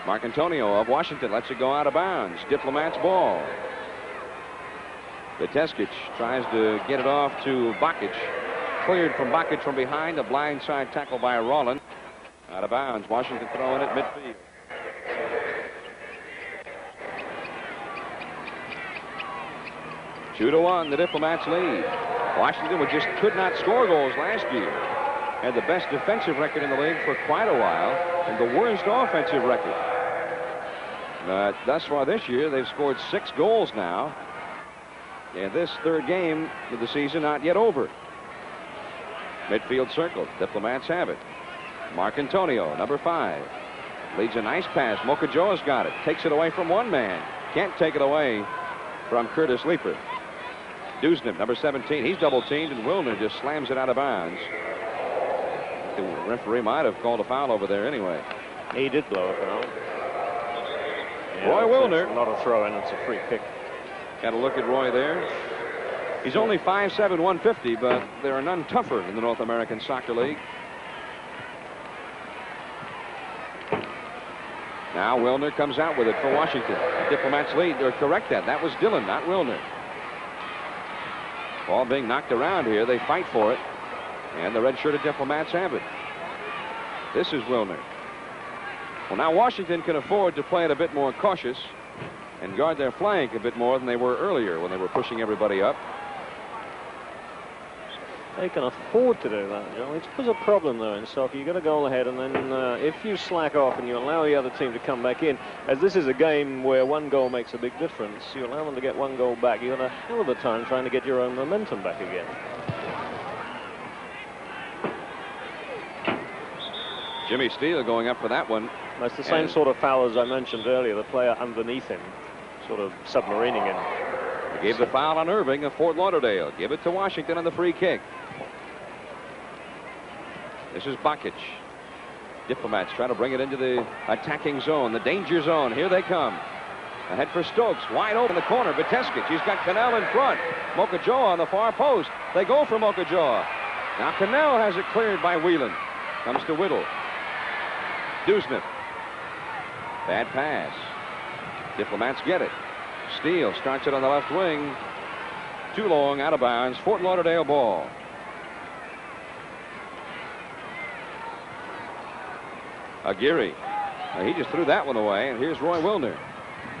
Marcantonio of Washington lets it go out of bounds. Diplomats ball. Viteskic tries to get it off to Bakic. Cleared from Bakic from behind. A blindside tackle by Rollin. Out of bounds. Washington throwing it midfield. Two to one, the Diplomats lead. Washington could not score goals last year. Had the best defensive record in the league for quite a while, and the worst offensive record. But thus far this year, they've scored 6 goals now. And this third game of the season not yet over. Midfield circle. Diplomats have it. Marcantonio, number 5. Leads a nice pass. Mokajoa's got it. Takes it away from one man. Can't take it away from Curtis Leeper. Dusnip, number 17. He's double teamed, and Willner just slams it out of bounds. The referee might have called a foul over there anyway. He did blow a foul. Yeah, Roy Willner. Not a throw in, it's a free kick. Got a look at Roy there. He's only 5'7", 150, but there are none tougher in the North American Soccer League. Now Willner comes out with it for Washington. Diplomats lead, or correct that. That was Dillon, not Willner. Ball being knocked around here. They fight for it. And the red-shirted Diplomats have it. This is Willner. Well, now Washington can afford to play it a bit more cautious and guard their flank a bit more than they were earlier when they were pushing everybody up. They can afford to do that, Joe. It's a problem, though, in soccer. You've got to go ahead, and then if you slack off and you allow the other team to come back in, as this is a game where one goal makes a big difference, you allow them to get one goal back, you've got a hell of a time trying to get your own momentum back again. Jimmy Steele going up for that one. That's the same sort of foul as I mentioned earlier, the player underneath him, sort of submarining him. They gave the foul on Irving of Fort Lauderdale. Give it to Washington on the free kick. This is Bakic. Diplomats trying to bring it into the attacking zone, the danger zone. Here they come. Ahead for Stokes. Wide open in the corner. Viteskic. He's got Cannell in front. Mokajoa on the far post. They go for Mokajoa. Now Cannell has it cleared by Whelan. Comes to Whittle. Dusnip. Bad pass. Diplomats get it. Steele starts it on the left wing. Too long, out of bounds. Fort Lauderdale ball. Aguirre. He just threw that one away, and here's Roy Willner.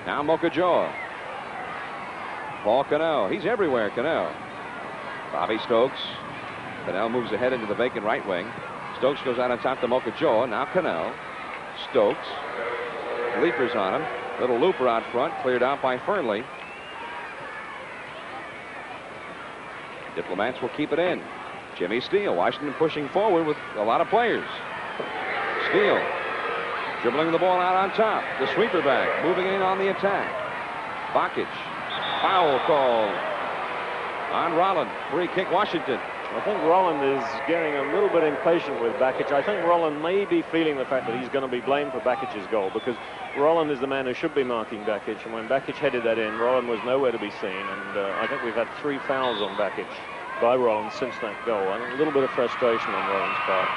Now Mokajoa. Paul Cannell. He's everywhere, Cannell. Bobby Stokes. Cannell moves ahead into the vacant right wing. Stokes goes out on top to Mokajoa. Now Cannell. Stokes. Leapers on him. Little looper out front, cleared out by Fernley. Diplomats will keep it in. Jimmy Steele. Washington pushing forward with a lot of players. Steele dribbling the ball out on top. The sweeper back, moving in on the attack. Bakic. Foul call on Rolland. Free kick, Washington. I think Rolland is getting a little bit impatient with Bakic. I think Rolland may be feeling the fact that he's going to be blamed for Bakic's goal, because Rolland is the man who should be marking Bakic, and when Bakic headed that in, Rolland was nowhere to be seen, and I think we've had 3 fouls on Bakic by Rolland since that goal. I think a little bit of frustration on Rolland's part.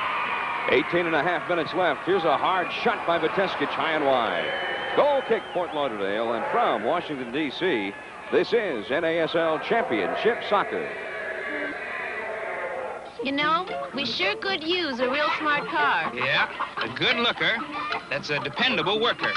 18.5 minutes left. Here's a hard shot by Viteskic, high and wide. Goal kick, Fort Lauderdale, and from Washington, D.C., this is NASL Championship Soccer. You know, we sure could use a real smart car. Yeah, a good looker that's a dependable worker.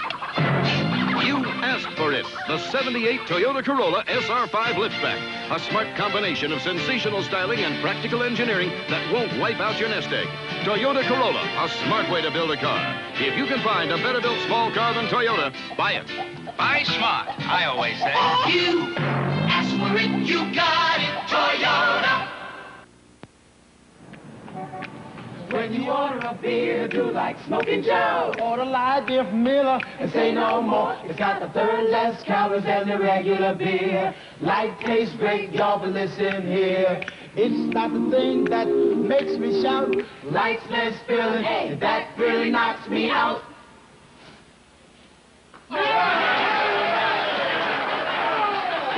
You asked for it. The 78 Toyota Corolla SR5 liftback. A smart combination of sensational styling and practical engineering that won't wipe out your nest egg. Toyota Corolla, a smart way to build a car. If you can find a better built small car than Toyota, buy it. Buy smart, I always say. You ask for it, you got it, Toyota. When you order a beer, do like Smoking Joe. Order light beer from Miller and say no more. It's got the 3rd less calories than the regular beer. Light tastes great, y'all, but listen here. It's not the thing that makes me shout. Light's less filling, hey, that really knocks me out.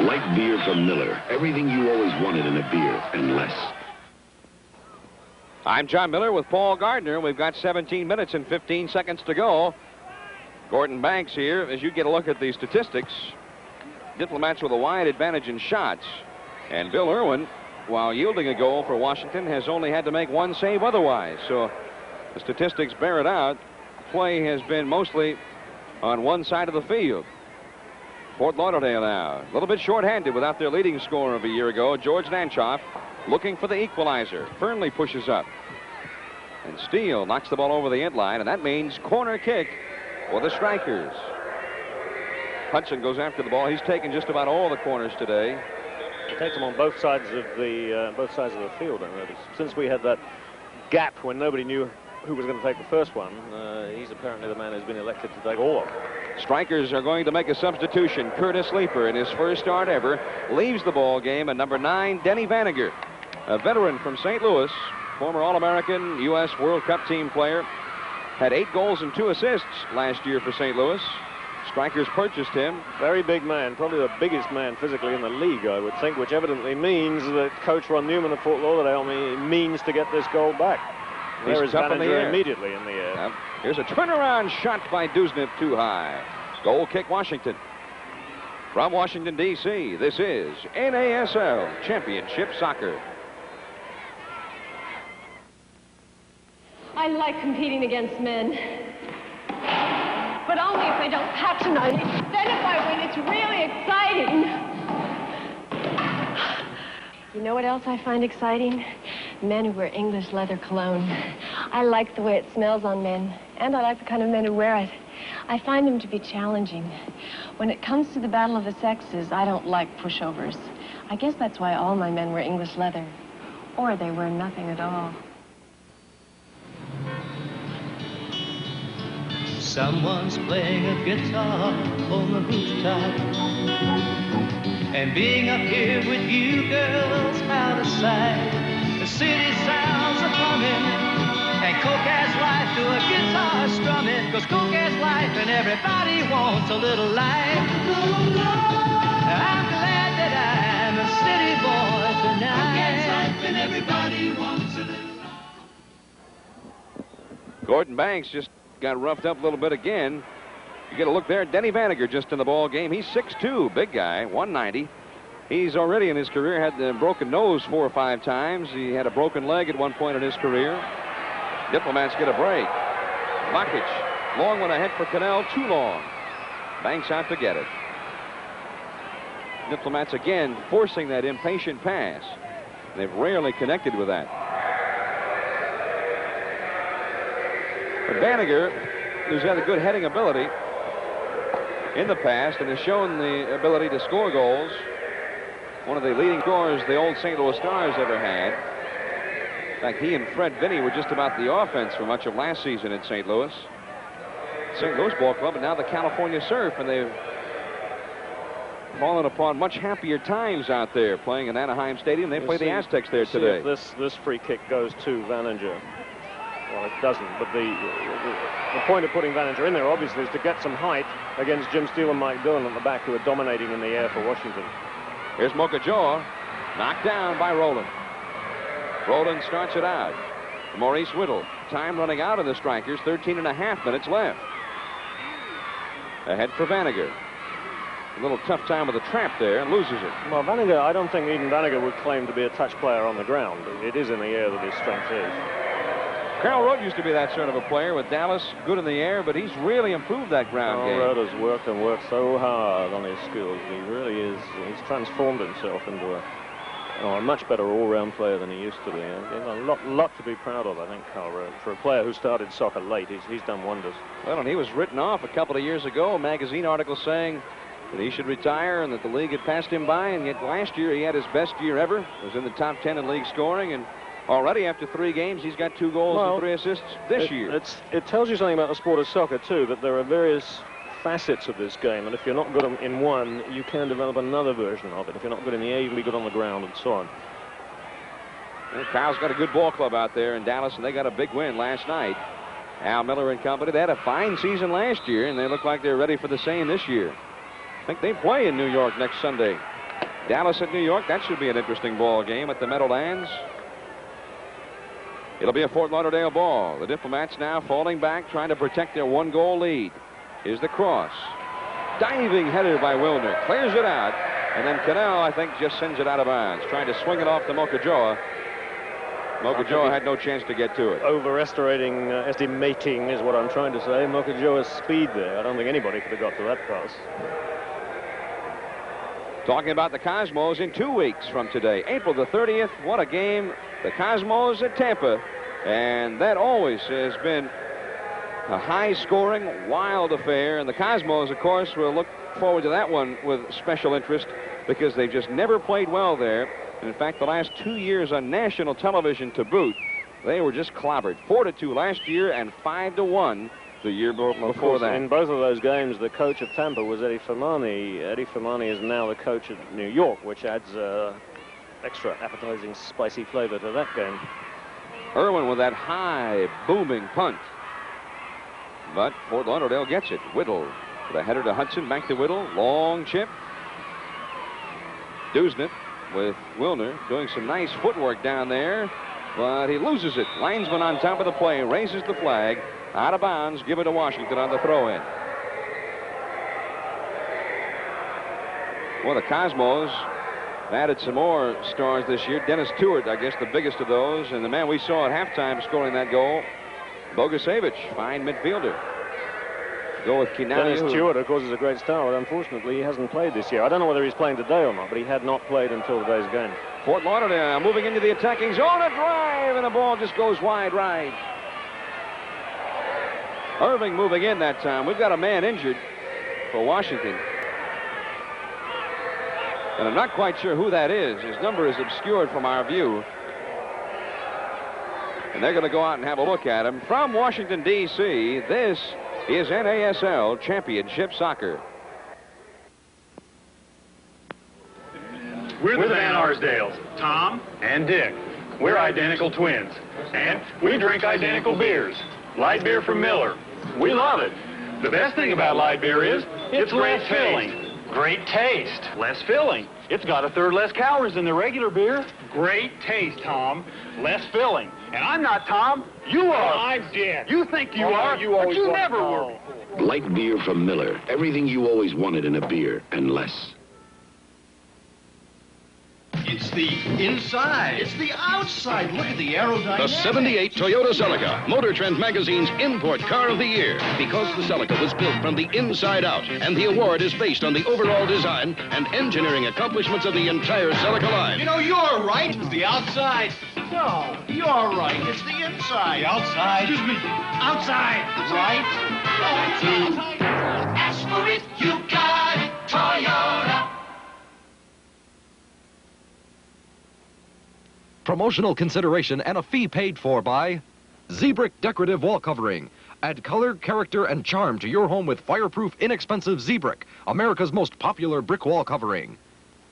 Light beer from Miller. Everything you always wanted in a beer and less. I'm John Miller with Paul Gardner. We've got 17 minutes and 15 seconds to go. Gordon Banks here. As you get a look at the statistics, Diplomats with a wide advantage in shots. And Bill Irwin, while yielding a goal for Washington, has only had to make one save otherwise. So the statistics bear it out. Play has been mostly on one side of the field. Fort Lauderdale now, a little bit shorthanded without their leading scorer of a year ago, George Nanchoff, looking for the equalizer. Fernley pushes up. And Steele knocks the ball over the end line, and that means corner kick for the Strikers. Hudson goes after the ball. He's taken just about all the corners today. He takes them on both sides of the field. I noticed. Since we had that gap when nobody knew who was going to take the first one, he's apparently the man who's been elected to take all of them. Strikers are going to make a substitution. Curtis Leeper, in his first start ever, leaves the ball game, and number 9, Denny Vanager, a veteran from St. Louis, former All-American, U.S. World Cup team player, had 8 goals and 2 assists last year for St. Louis. Strikers purchased him. Very big man, probably the biggest man physically in the league, I would think, which evidently means that Coach Ron Newman of Fort Lauderdale means to get this goal back. There is Vanager immediately in the air. Yep. Here's a turnaround shot by Duznev, too high. Goal kick, Washington. From Washington, D.C., this is NASL Championship Soccer. I like competing against men. But only if they don't patronize me. Then if I win, it's really exciting. You know what else I find exciting? Men who wear English leather cologne. I like the way it smells on men, and I like the kind of men who wear it. I find them to be challenging. When it comes to the battle of the sexes, I don't like pushovers. I guess that's why all my men wear English leather. Or they wear nothing at all. Someone's playing a guitar on the rooftop. And being up here with you girls out of sight. The city sounds are plumbing, and Coke has life to a guitar strumming. 'Cause Coke has life and everybody wants a little life. I'm glad that I'm a city boy tonight. Coke has life and everybody wants a little life. Gordon Banks just got roughed up a little bit again. You get a look there. Denny Vanager just in the ball game. He's 6'2", big guy, 190. He's already in his career had the broken nose 4 or 5 times. He had a broken leg at one point in his career. Diplomats get a break. Bakic, long one ahead for Cannell, too long. Banks out to get it. Diplomats again forcing that impatient pass. They've rarely connected with that. But Vanager, who's had a good heading ability in the past and has shown the ability to score goals, one of the leading scorers the old St. Louis Stars ever had. In fact, he and Fred Vinny were just about the offense for much of last season in St. Louis. St. Louis Ball Club, and now the California Surf, and they've fallen upon much happier times out there playing in Anaheim Stadium. They play the Aztecs there today. If this free kick goes to Vanager. Well, it doesn't, but the point of putting Vanager in there, obviously, is to get some height against Jim Steele and Mike Dillon at the back, who are dominating in the air for Washington. Here's Mokajoa, knocked down by Rowland. Rowland starts it out. Maurice Whittle, time running out of the Strikers, 13.5 minutes left. Ahead for Vanager. A little tough time with the trap there and loses it. Well, Vanager, I don't think even Vanager would claim to be a touch player on the ground. It is in the air that his strength is. Carl Rudd used to be that sort of a player with Dallas, good in the air, but he's really improved that ground game. Carl Rudd has worked and worked so hard on his skills. He really is. He's transformed himself into a much better all-round player than he used to be. And a lot to be proud of, I think, Carl Rudd. For a player who started soccer late, he's done wonders. Well, and he was written off a couple of years ago, a magazine article saying that he should retire and that the league had passed him by, and yet last year he had his best year ever. Was in the top 10 in league scoring, and already after 3 games, he's got 2 goals and 3 assists this year. It tells you something about the sport of soccer, too, that there are various facets of this game, and if you're not good in one, you can develop another version of it. If you're not good in the air, you can be good on the ground, and so on. Well, Kyle's got a good ball club out there in Dallas, and they got a big win last night. Al Miller and company, they had a fine season last year, and they look like they're ready for the same this year. I think they play in New York next Sunday. Dallas at New York, that should be an interesting ball game at the Meadowlands. It'll be a Fort Lauderdale ball. The Diplomats now falling back, trying to protect their 1-goal lead. Here's the cross. Diving header by Willner. Clears it out. And then Cannell, I think, just sends it out of bounds, trying to swing it off to Mokajoa. Mokajoa had no chance to get to it. Estimating is what I'm trying to say. Mokajoa's speed there. I don't think anybody could have got to that pass. Talking about the Cosmos in 2 weeks from today, April the 30th. What a game. The Cosmos at Tampa. And that always has been a high-scoring, wild affair. And the Cosmos, of course, will look forward to that one with special interest because they've just never played well there. And in fact, the last 2 years on national television to boot, they were just clobbered. 4-2 last year and 5-1 the year before that. In both of those games, the coach of Tampa was Eddie Firmani. Eddie Firmani is now the coach at New York, which adds extra appetizing, spicy flavor to that game. Irwin with that high, booming punt. But Fort Lauderdale gets it. Whittle with a header to Hudson, back to Whittle. Long chip. Dusnip with Willner doing some nice footwork down there, but he loses it. Linesman on top of the play, raises the flag. Out of bounds, give it to Washington on the throw-in. Well, the Cosmos added some more stars this year. Dennis Stewart, I guess the biggest of those, and the man we saw at halftime scoring that goal, Bogusevich, fine midfielder. Go with Kinali. Dennis Stewart, of course, is a great star, but unfortunately he hasn't played this year. I don't know whether he's playing today or not, but he had not played until today's game. Fort Lauderdale moving into the attacking zone, a drive, and the ball just goes wide right. Irving moving in that time. We've got a man injured for Washington. And I'm not quite sure who that is. His number is obscured from our view. And they're going to go out and have a look at him. From Washington, D.C., this is NASL Championship Soccer. We're the Van Arsdales, Tom and Dick. We're identical twins. And we drink identical beers. Light beer from Miller. We love it. The best thing about light beer is it's less filling. Great taste. Less filling. It's got a third less calories than the regular beer. Great taste, Tom. Less filling. And I'm not Tom. You are. I'm Dick. You think you are, but you never were. Light beer from Miller. Everything you always wanted in a beer, and less. It's the inside. It's the outside. Look at the aerodynamics. The 78 Toyota Celica, Motor Trend Magazine's Import Car of the Year, because the Celica was built from the inside out, and the award is based on the overall design and engineering accomplishments of the entire Celica line. You know, you're right. It's the outside. No, you're right. It's the inside. The outside. Excuse me. Outside. Right? No, it's the outside. Ask for it. You got it. Toyota. Promotional consideration and a fee paid for by Z-Brick Decorative Wall Covering. Add color, character, and charm to your home with fireproof, inexpensive Z-Brick, America's most popular brick wall covering.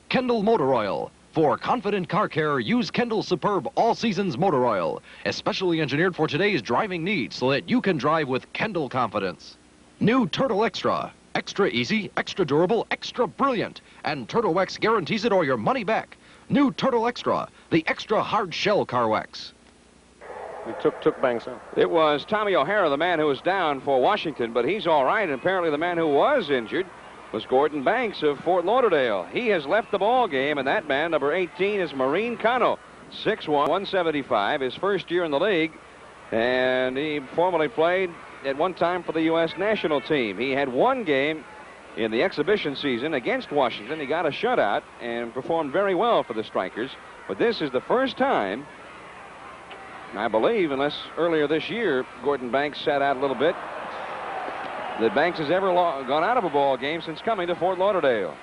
Kendall Motor Oil. For confident car care, use Kendall Superb All Seasons Motor Oil, especially engineered for today's driving needs so that you can drive with Kendall confidence. New Turtle Extra. Extra easy, extra durable, extra brilliant. And Turtle Wax guarantees it or your money back. New Turtle Extra, the extra hard shell car wax. He took Banks out. It was Tommy O'Hara, the man who was down for Washington, but he's all right. And apparently the man who was injured was Gordon Banks of Fort Lauderdale. He has left the ball game, and that man, number 18, is Maureen Cano, 6'1", 175, his first year in the league. And he formerly played at one time for the U.S. national team. He had one game in the exhibition season against Washington. He got a shutout and performed very well for the Strikers. But this is the first time, I believe, unless earlier this year, Gordon Banks sat out a little bit, that Banks has ever gone out of a ball game since coming to Fort Lauderdale.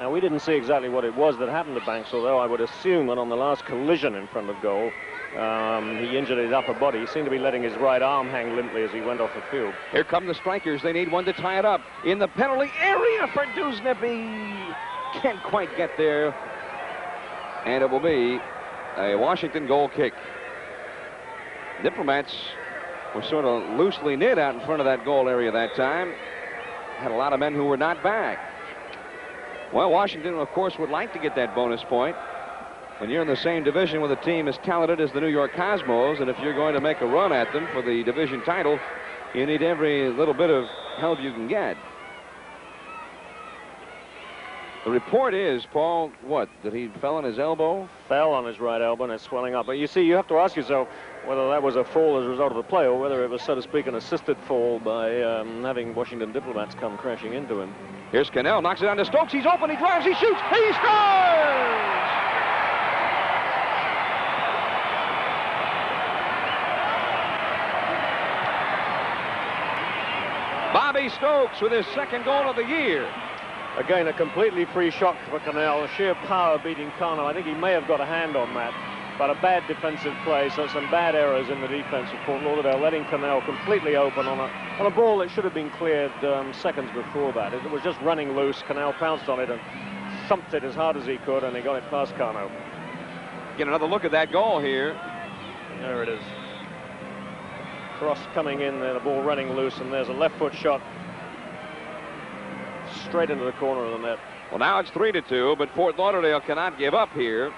Now, we didn't see exactly what it was that happened to Banks, although I would assume that on the last collision in front of goal, he injured his upper body. He seemed to be letting his right arm hang limply as he went off the field. Here come the Strikers. They need one to tie it up. In the penalty area for Dusnip. He can't quite get there. And it will be a Washington goal kick. Diplomats were sort of loosely knit out in front of that goal area that time. Had a lot of men who were not back. Well, Washington, of course, would like to get that bonus point. When you're in the same division with a team as talented as the New York Cosmos, and if you're going to make a run at them for the division title, you need every little bit of help you can get. The report is, Paul, what, that he fell on his elbow? Fell on his right elbow and it's swelling up. But you see, you have to ask yourself whether that was a fall as a result of the play or whether it was, so to speak, an assisted fall by having Washington Diplomats come crashing into him. Here's Cannell, knocks it down to Stokes. He's open, he drives, he shoots, he scores! Bobby Stokes with his second goal of the year. Again, a completely free shot for Cannell. Sheer power beating Cano. I think he may have got a hand on that. But a bad defensive play, so some bad errors in the defense of Fort Lauderdale, letting Cannell completely open on a ball that should have been cleared seconds before that. It was just running loose. Cannell pounced on it and thumped it as hard as he could, and he got it past Cano. Get another look at that goal here. There it is. Cross coming in there, the ball running loose, and there's a left foot shot straight into the corner of the net. Well, now it's 3-2, but Fort Lauderdale cannot give up here,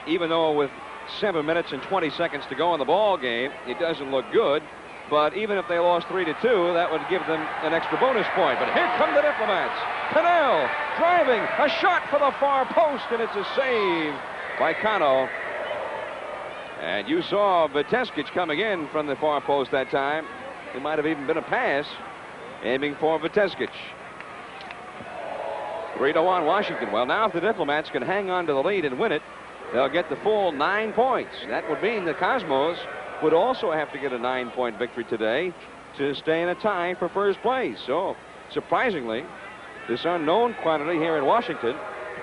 even though with 7 minutes and 20 seconds to go in the ball game, it doesn't look good. But even if they lost 3-2, that would give them an extra bonus point. But here come the Diplomats. Cannell driving, a shot for the far post, and it's a save by Cano. And you saw Viteskic coming in from the far post that time. It might have even been a pass, aiming for Viteskic. 3-1 Washington. Well, now if the Diplomats can hang on to the lead and win it, they'll get the full 9 points. That would mean the Cosmos would also have to get a 9-point victory today to stay in a tie for first place. So, surprisingly, this unknown quantity here in Washington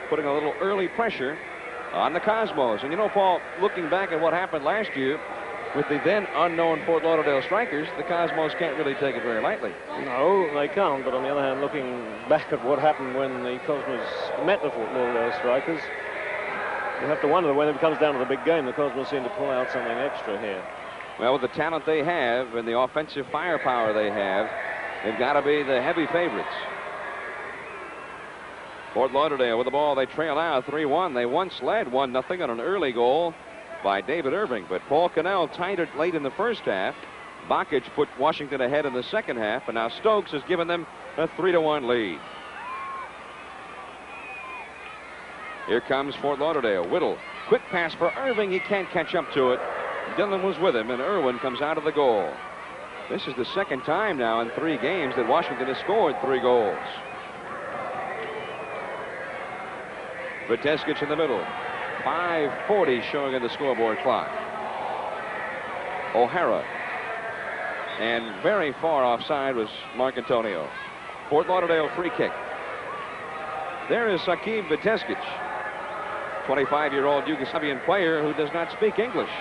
putting a little early pressure on the Cosmos. And you know, Paul, looking back at what happened last year with the then unknown Fort Lauderdale Strikers, the Cosmos can't really take it very lightly. No, they can't. But on the other hand, looking back at what happened when the Cosmos met the Fort Lauderdale Strikers, you have to wonder when it comes down to the big game, the Cosmos seem to pull out something extra here. Well, with the talent they have and the offensive firepower they have, they've got to be the heavy favorites. Fort Lauderdale with the ball, they trail out 3-1. They once led 1-0 on an early goal by David Irving, but Paul Cannell tied it late in the first half. Bakic put Washington ahead in the second half, and now Stokes has given them a 3-1 lead. Here comes Fort Lauderdale. Whittle, quick pass for Irving. He can't catch up to it. Dillon was with him, and Irwin comes out of the goal. This is the second time now in 3 games that Washington has scored 3 goals. Viteskic in the middle. 5:40 showing on the scoreboard clock. O'Hara. And very far offside was Marcantonio. Fort Lauderdale free kick. There is Sakib Viteskic, 25-year-old Yugoslavian player who does not speak English.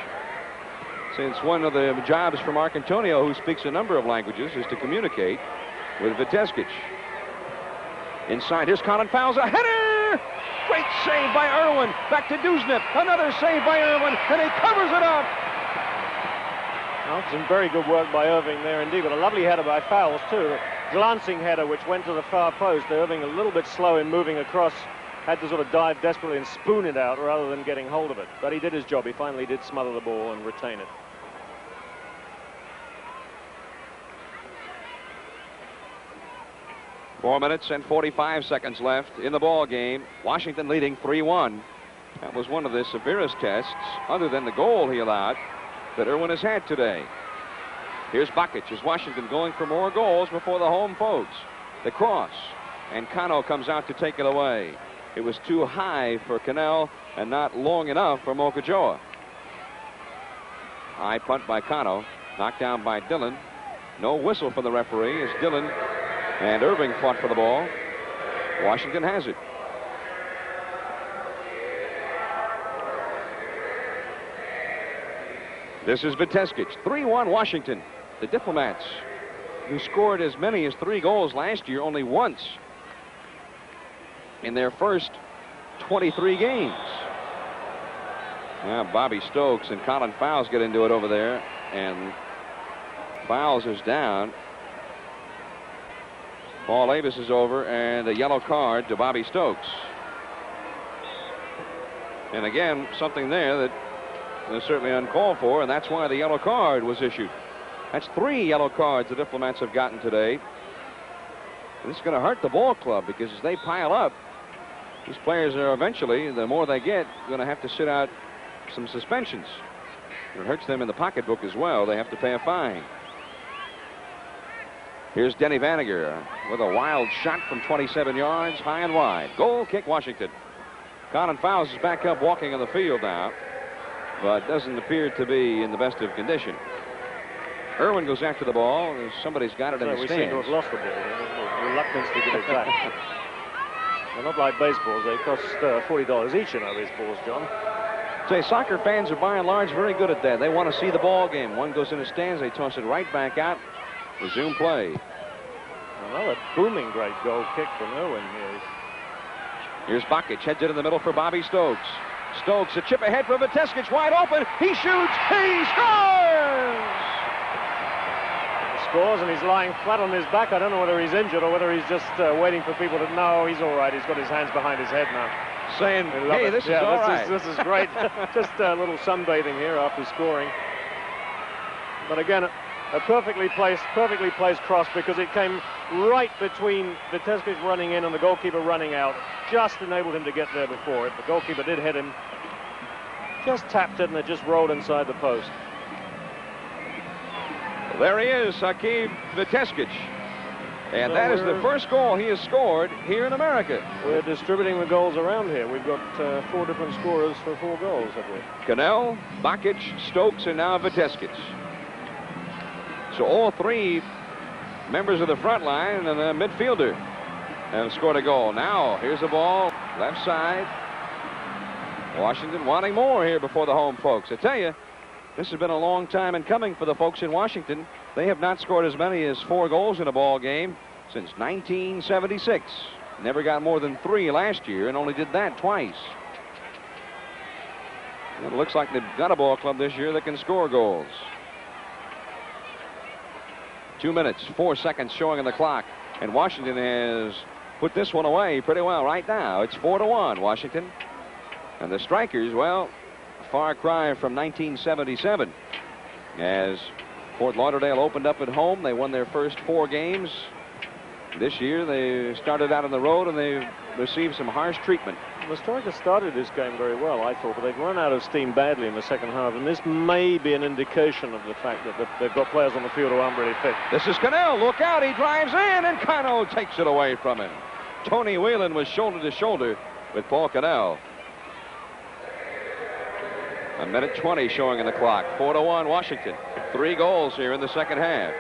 Since one of the jobs for Marcantonio, who speaks a number of languages, is to communicate with Viteskic. Inside, here's Colin Fowles, a header! Great save by Irwin. Back to Duznev. Another save by Irwin, and he covers it up. Well, some very good work by Irving there indeed, but a lovely header by Fowles too. A glancing header which went to the far post. Irving a little bit slow in moving across. Had to sort of dive desperately and spoon it out rather than getting hold of it. But he did his job. He finally did smother the ball and retain it. Four minutes and 45 seconds left in the ball game. Washington leading 3-1. That was one of the severest tests, other than the goal he allowed, that Irwin has had today. Here's Bakic as Washington going for more goals before the home folks. The cross, and Cano comes out to take it away. It was too high for Cannell and not long enough for Mokajoa. High punt by Cano, knocked down by Dillon. No whistle for the referee as Dillon and Irving fought for the ball. Washington has it. This is Viteskic. 3-1 Washington. The Diplomats, who scored as many as 3 goals last year, only once in their first 23 games. Now Bobby Stokes and Colin Fowles get into it over there, and Fowles is down. Paul Avis is over, and a yellow card to Bobby Stokes. And again, something there that is certainly uncalled for, and that's why the yellow card was issued. That's 3 yellow cards the Diplomats have gotten today. And this is going to hurt the ball club, because as they pile up, These players are eventually, the more they get, going to have to sit out some suspensions. It hurts them in the pocketbook as well. They have to pay a fine. Here's Denny Vanager with a wild shot from 27 yards, high and wide. Goal kick, Washington. Colin Fowles is back up walking on the field now, but doesn't appear to be in the best of condition. Irwin goes after the ball. Somebody's got it in the stands. We seem to have lost the ball. Reluctance to give it back. They're not like baseballs. They cost $40 each in our baseballs, John. Say, soccer fans are by and large very good at that. They want to see the ball game. One goes in the stands, they toss it right back out. Resume play. Another booming great goal kick from Irwin here. Here's Bakic, heads it in the middle for Bobby Stokes. Stokes, a chip ahead for Viteskic, wide open. He shoots, he scores! He scores, and he's lying flat on his back. I don't know whether he's injured or whether he's just waiting for people to know he's all right. He's got his hands behind his head now. Saying, hey, this is all right. This is great. Just a little sunbathing here after scoring. But again, a perfectly placed cross, because it came right between Viteskic running in and the goalkeeper running out. Just enabled him to get there before it. The goalkeeper did hit him. Just tapped it, and it just rolled inside the post. There he is, Hakeem Viteskic. And that is the first goal he has scored here in America. We're distributing the goals around here. We've got 4 different scorers for 4 goals, have we? Cannell, Bakic, Stokes, and now Viteskic. So all 3 members of the front line and the midfielder have scored a goal. Now, here's the ball, left side. Washington wanting more here before the home folks. I tell you, this has been a long time in coming for the folks in Washington. They have not scored as many as 4 goals in a ball game since 1976. Never got more than 3 last year and only did that twice. It looks like they've got a ball club this year that can score goals. 2 minutes, 4 seconds showing on the clock. And Washington has put this one away pretty well right now. It's 4-1, Washington. And the Strikers, well, a far cry from 1977. As Fort Lauderdale opened up at home, they won their first 4 games. This year, they started out on the road, and they received some harsh treatment. The Strikers started this game very well, I thought, but they've run out of steam badly in the second half, and this may be an indication of the fact that they've got players on the field who aren't really fit. This is Cannell. Look out. He drives in, and Cano takes it away from him. Tony Whelan was shoulder to shoulder with Paul Cannell. 1:20 showing on the clock. 4-1 Washington. 3 goals here in the second half.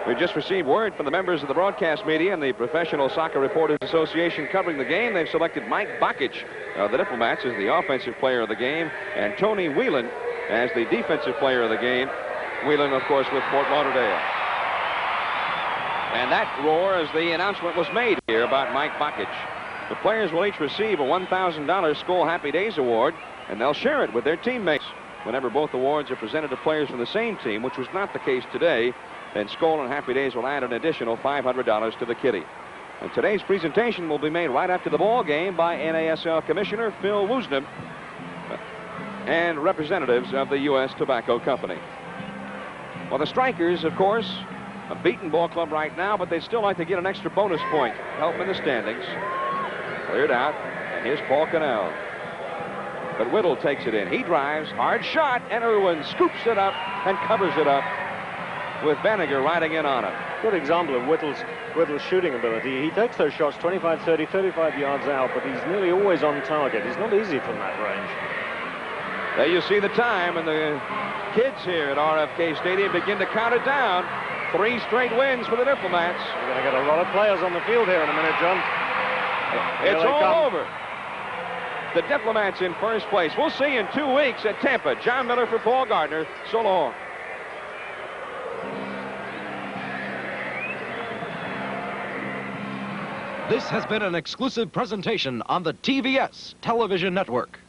We've just received word from the members of the broadcast media and the Professional Soccer Reporters Association covering the game. They've selected Mike Bakic of the Diplomats as the offensive player of the game, and Tony Whelan as the defensive player of the game. Whelan, of course, with Fort Lauderdale. And that roar as the announcement was made here about Mike Bakic. The players will each receive a $1,000 Skull Happy Days award, and they'll share it with their teammates. Whenever both awards are presented to players from the same team, which was not the case today, then Skull and Happy Days will add an additional $500 to the kitty. And today's presentation will be made right after the ball game by NASL Commissioner Phil Woosnam and representatives of the U.S. Tobacco Company. Well, the Strikers, of course, a beaten ball club right now, but they'd still like to get an extra bonus point. Help in the standings. Cleared out. And here's Paul Cannell. But Whittle takes it in. He drives. Hard shot. And Irwin scoops it up and covers it up with Vanager riding in on him. Good example of Whittle's shooting ability. He takes those shots 25, 30, 35 yards out, but he's nearly always on target. He's not easy from that range. There you see the time, and the kids here at RFK Stadium begin to count it down. 3 straight wins for the Diplomats. We're going to get a lot of players on the field here in a minute, John. It's all over. The Diplomats in first place. We'll see you in 2 weeks at Tampa. John Miller for Paul Gardner. So long. This has been an exclusive presentation on the TVS Television Network.